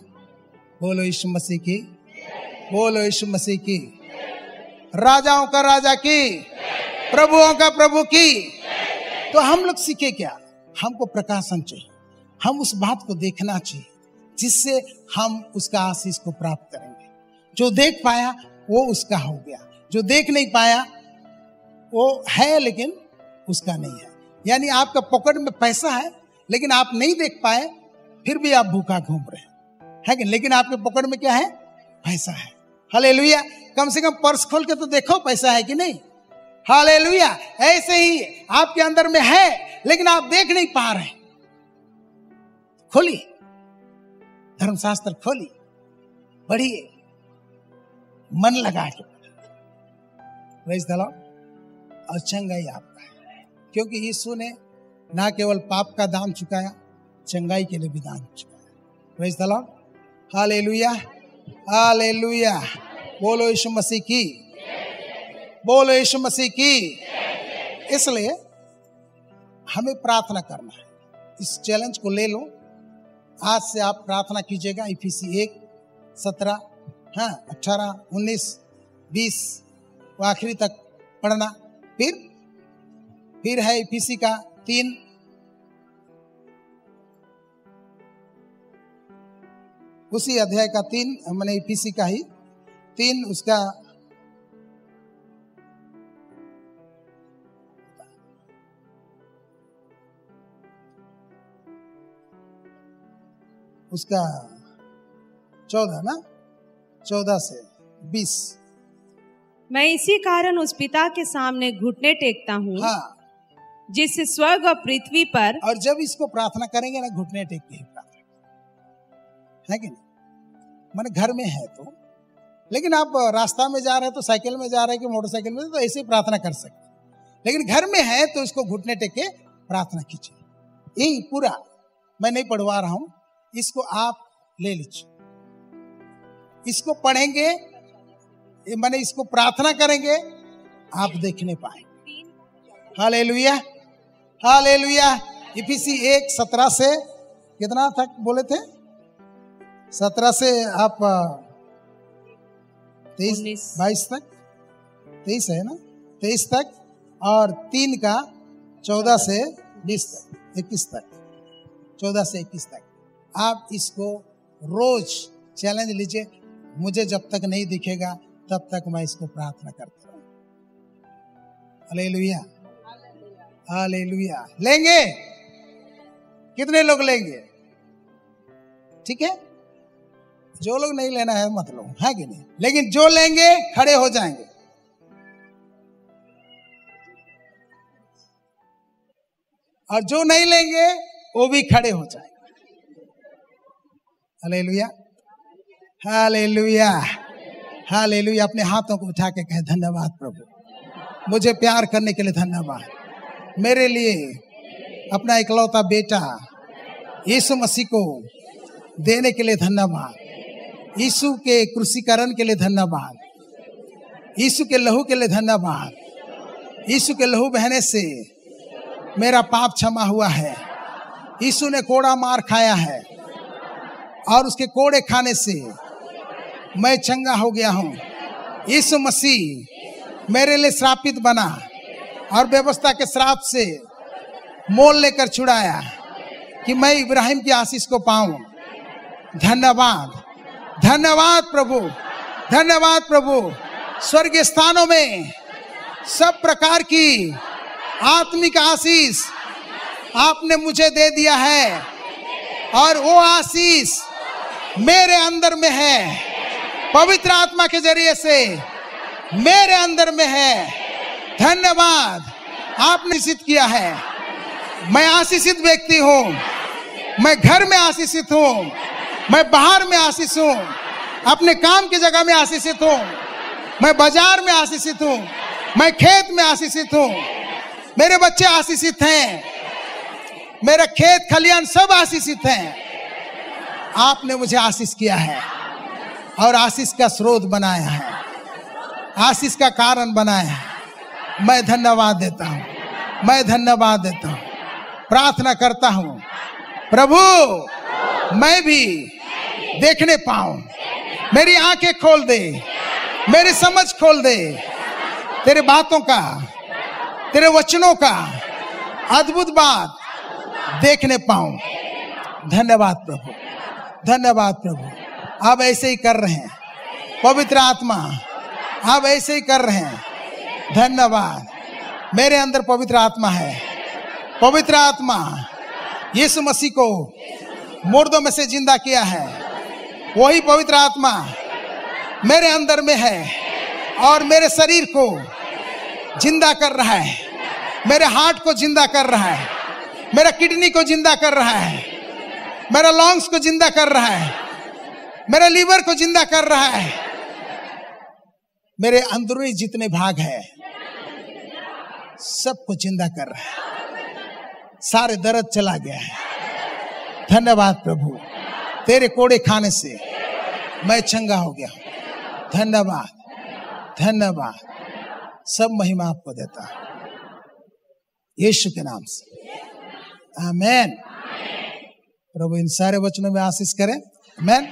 बोलो यीशु मसीह की, बोलो यीशु मसीह की। राजाओं का राजा की, प्रभुओं का प्रभु की। तो हम लोग सीखे क्या? हमको प्रकाशन चाहिए, हम उस बात को देखना चाहिए जिससे हम उसका आशीष को प्राप्त करेंगे। जो देख पाया वो उसका हो गया, जो देख नहीं पाया वो है लेकिन उसका नहीं है। यानी आपका पॉकेट में पैसा है लेकिन आप नहीं देख पाए, फिर भी आप भूखा घूम रहे हैं, कि? लेकिन आपके पॉकेट में क्या है? पैसा है। हालेलुया। कम से कम पर्स खोल के तो देखो पैसा है कि नहीं। हालेलुया। ऐसे ही आपके अंदर में है लेकिन आप देख नहीं पा रहे। खोलिए धर्मशास्त्र, खोलिए, पढ़िए, मन लगा के। Praise the Lord. और चंगाई आपका है, क्योंकि यीशु ने ना केवल पाप का दाम चुकाया, चंगाई के लिए भी दाम चुकाया। Praise the lord. Hallelujah, hallelujah, बोलो यीशु मसीह की, बोलो यीशु मसीह की। इसलिए हमें प्रार्थना करना है। इस चैलेंज को ले लो, आज से आप प्रार्थना कीजिएगा। इफिसी 1:17, 18, 19, 20 वो आखिरी तक पढ़ना। फिर है इफिसी का 3, उसी अध्याय का 3, मैंने इफिसी का ही 3 उसका उसका 14 ना, 14 से 20। मैं इसी कारण उस पिता के सामने घुटने टेकता हूँ, हाँ, जिससे स्वर्ग और पृथ्वी पर। और जब इसको प्रार्थना करेंगे ना, घुटने टेक के ही प्रार्थना, है कि नहीं? माने घर में है तो, लेकिन आप रास्ता में जा रहे हैं तो, साइकिल में जा रहे हैं कि मोटरसाइकिल में, तो ऐसे ही प्रार्थना कर सकते। लेकिन घर में है तो इसको घुटने टेक के प्रार्थना कीजिए। यही पूरा, मैं नहीं पढ़वा रहा हूं, इसको आप ले लीजिए, इसको पढ़ेंगे, माने इसको प्रार्थना करेंगे, आप देखने पाएंगे। Hallelujah, hallelujah. इफिसी 1:17 से कितना तक बोले थे? 17 से आप 23-22 तक, 23 है ना, 23 तक, और 3 का 14 से 20 तक, 21 तक, 14 से 21 तक। आप इसको रोज चैलेंज लीजिए, मुझे जब तक नहीं दिखेगा तब तक मैं इसको प्रार्थना करता हूँ। Hallelujah, hallelujah. लेंगे? कितने लोग लेंगे? ठीक है, जो लोग नहीं लेना है मत लो, है कि नहीं? लेकिन जो लेंगे खड़े हो जाएंगे। और जो नहीं लेंगे वो भी खड़े हो जाएंगे। Hallelujah, hallelujah, hallelujah. अपने हाथों को उठा के कहे, धन्यवाद प्रभु, मुझे प्यार करने के लिए धन्यवाद, मेरे लिए अपना इकलौता बेटा यीशु मसीह को देने के लिए धन्यवाद, यीशु के क्रूसीकरण के लिए धन्यवाद, यीशु के लहू के लिए धन्यवाद। यीशु के लहू बहने से मेरा पाप क्षमा हुआ है। यीशु ने कोड़ा मार खाया है और उसके कोड़े खाने से मैं चंगा हो गया हूँ। यीशु मसीह मेरे लिए श्रापित बना और व्यवस्था के श्राप से मोल लेकर छुड़ाया कि मैं इब्राहिम की आशीष को पाऊं। धन्यवाद, धन्यवाद प्रभु, धन्यवाद प्रभु। स्वर्गीय स्थानों में सब प्रकार की आत्मिक आशीष आपने मुझे दे दिया है और वो आशीष मेरे अंदर में है, पवित्र आत्मा के जरिए से मेरे अंदर में है। धन्यवाद, आपने आशीषित किया है। मैं आशीषित व्यक्ति हूँ, मैं घर में आशीषित हूँ, मैं बाहर में आशीष हूँ, अपने काम की जगह में आशीषित हूँ, मैं बाजार में आशीषित हूँ, मैं खेत में आशीषित हूँ, मेरे बच्चे आशीषित हैं, मेरा खेत खलियान सब आशीषित हैं। आपने मुझे आशीष किया है और आशीष का स्रोत बनाया है, आशीष का कारण बनाया है। मैं धन्यवाद देता हूँ, मैं धन्यवाद देता हूँ। प्रार्थना करता हूँ प्रभु मैं भी देखने पाऊं, मेरी आंखें खोल दे, मेरी समझ खोल दे, तेरे बातों का, तेरे वचनों का अद्भुत बात देखने पाऊं। धन्यवाद प्रभु, धन्यवाद प्रभु। आप ऐसे ही कर रहे हैं, पवित्र आत्मा आप ऐसे ही कर रहे हैं। धन्यवाद, मेरे अंदर पवित्र आत्मा है। पवित्र आत्मा यीशु मसीह को मुर्दों में से जिंदा किया है, वही पवित्र आत्मा मेरे अंदर में है और मेरे शरीर को जिंदा कर रहा है, मेरे हार्ट को जिंदा कर रहा है, मेरा किडनी को जिंदा कर रहा है, मेरा लंग्स को जिंदा कर रहा है, मेरा लीवर को जिंदा कर रहा है, मेरे अंदरूनी जितने भाग हैं सबको जिंदा कर रहा है। सारे दर्द चला गया है। धन्यवाद प्रभु, तेरे कोड़े खाने से मैं चंगा हो गया। धन्यवाद, धन्यवाद। सब महिमा आपको देता है यीशु के नाम से, आमीन। प्रभु इन सारे वचनों में आशीष करें, आमीन।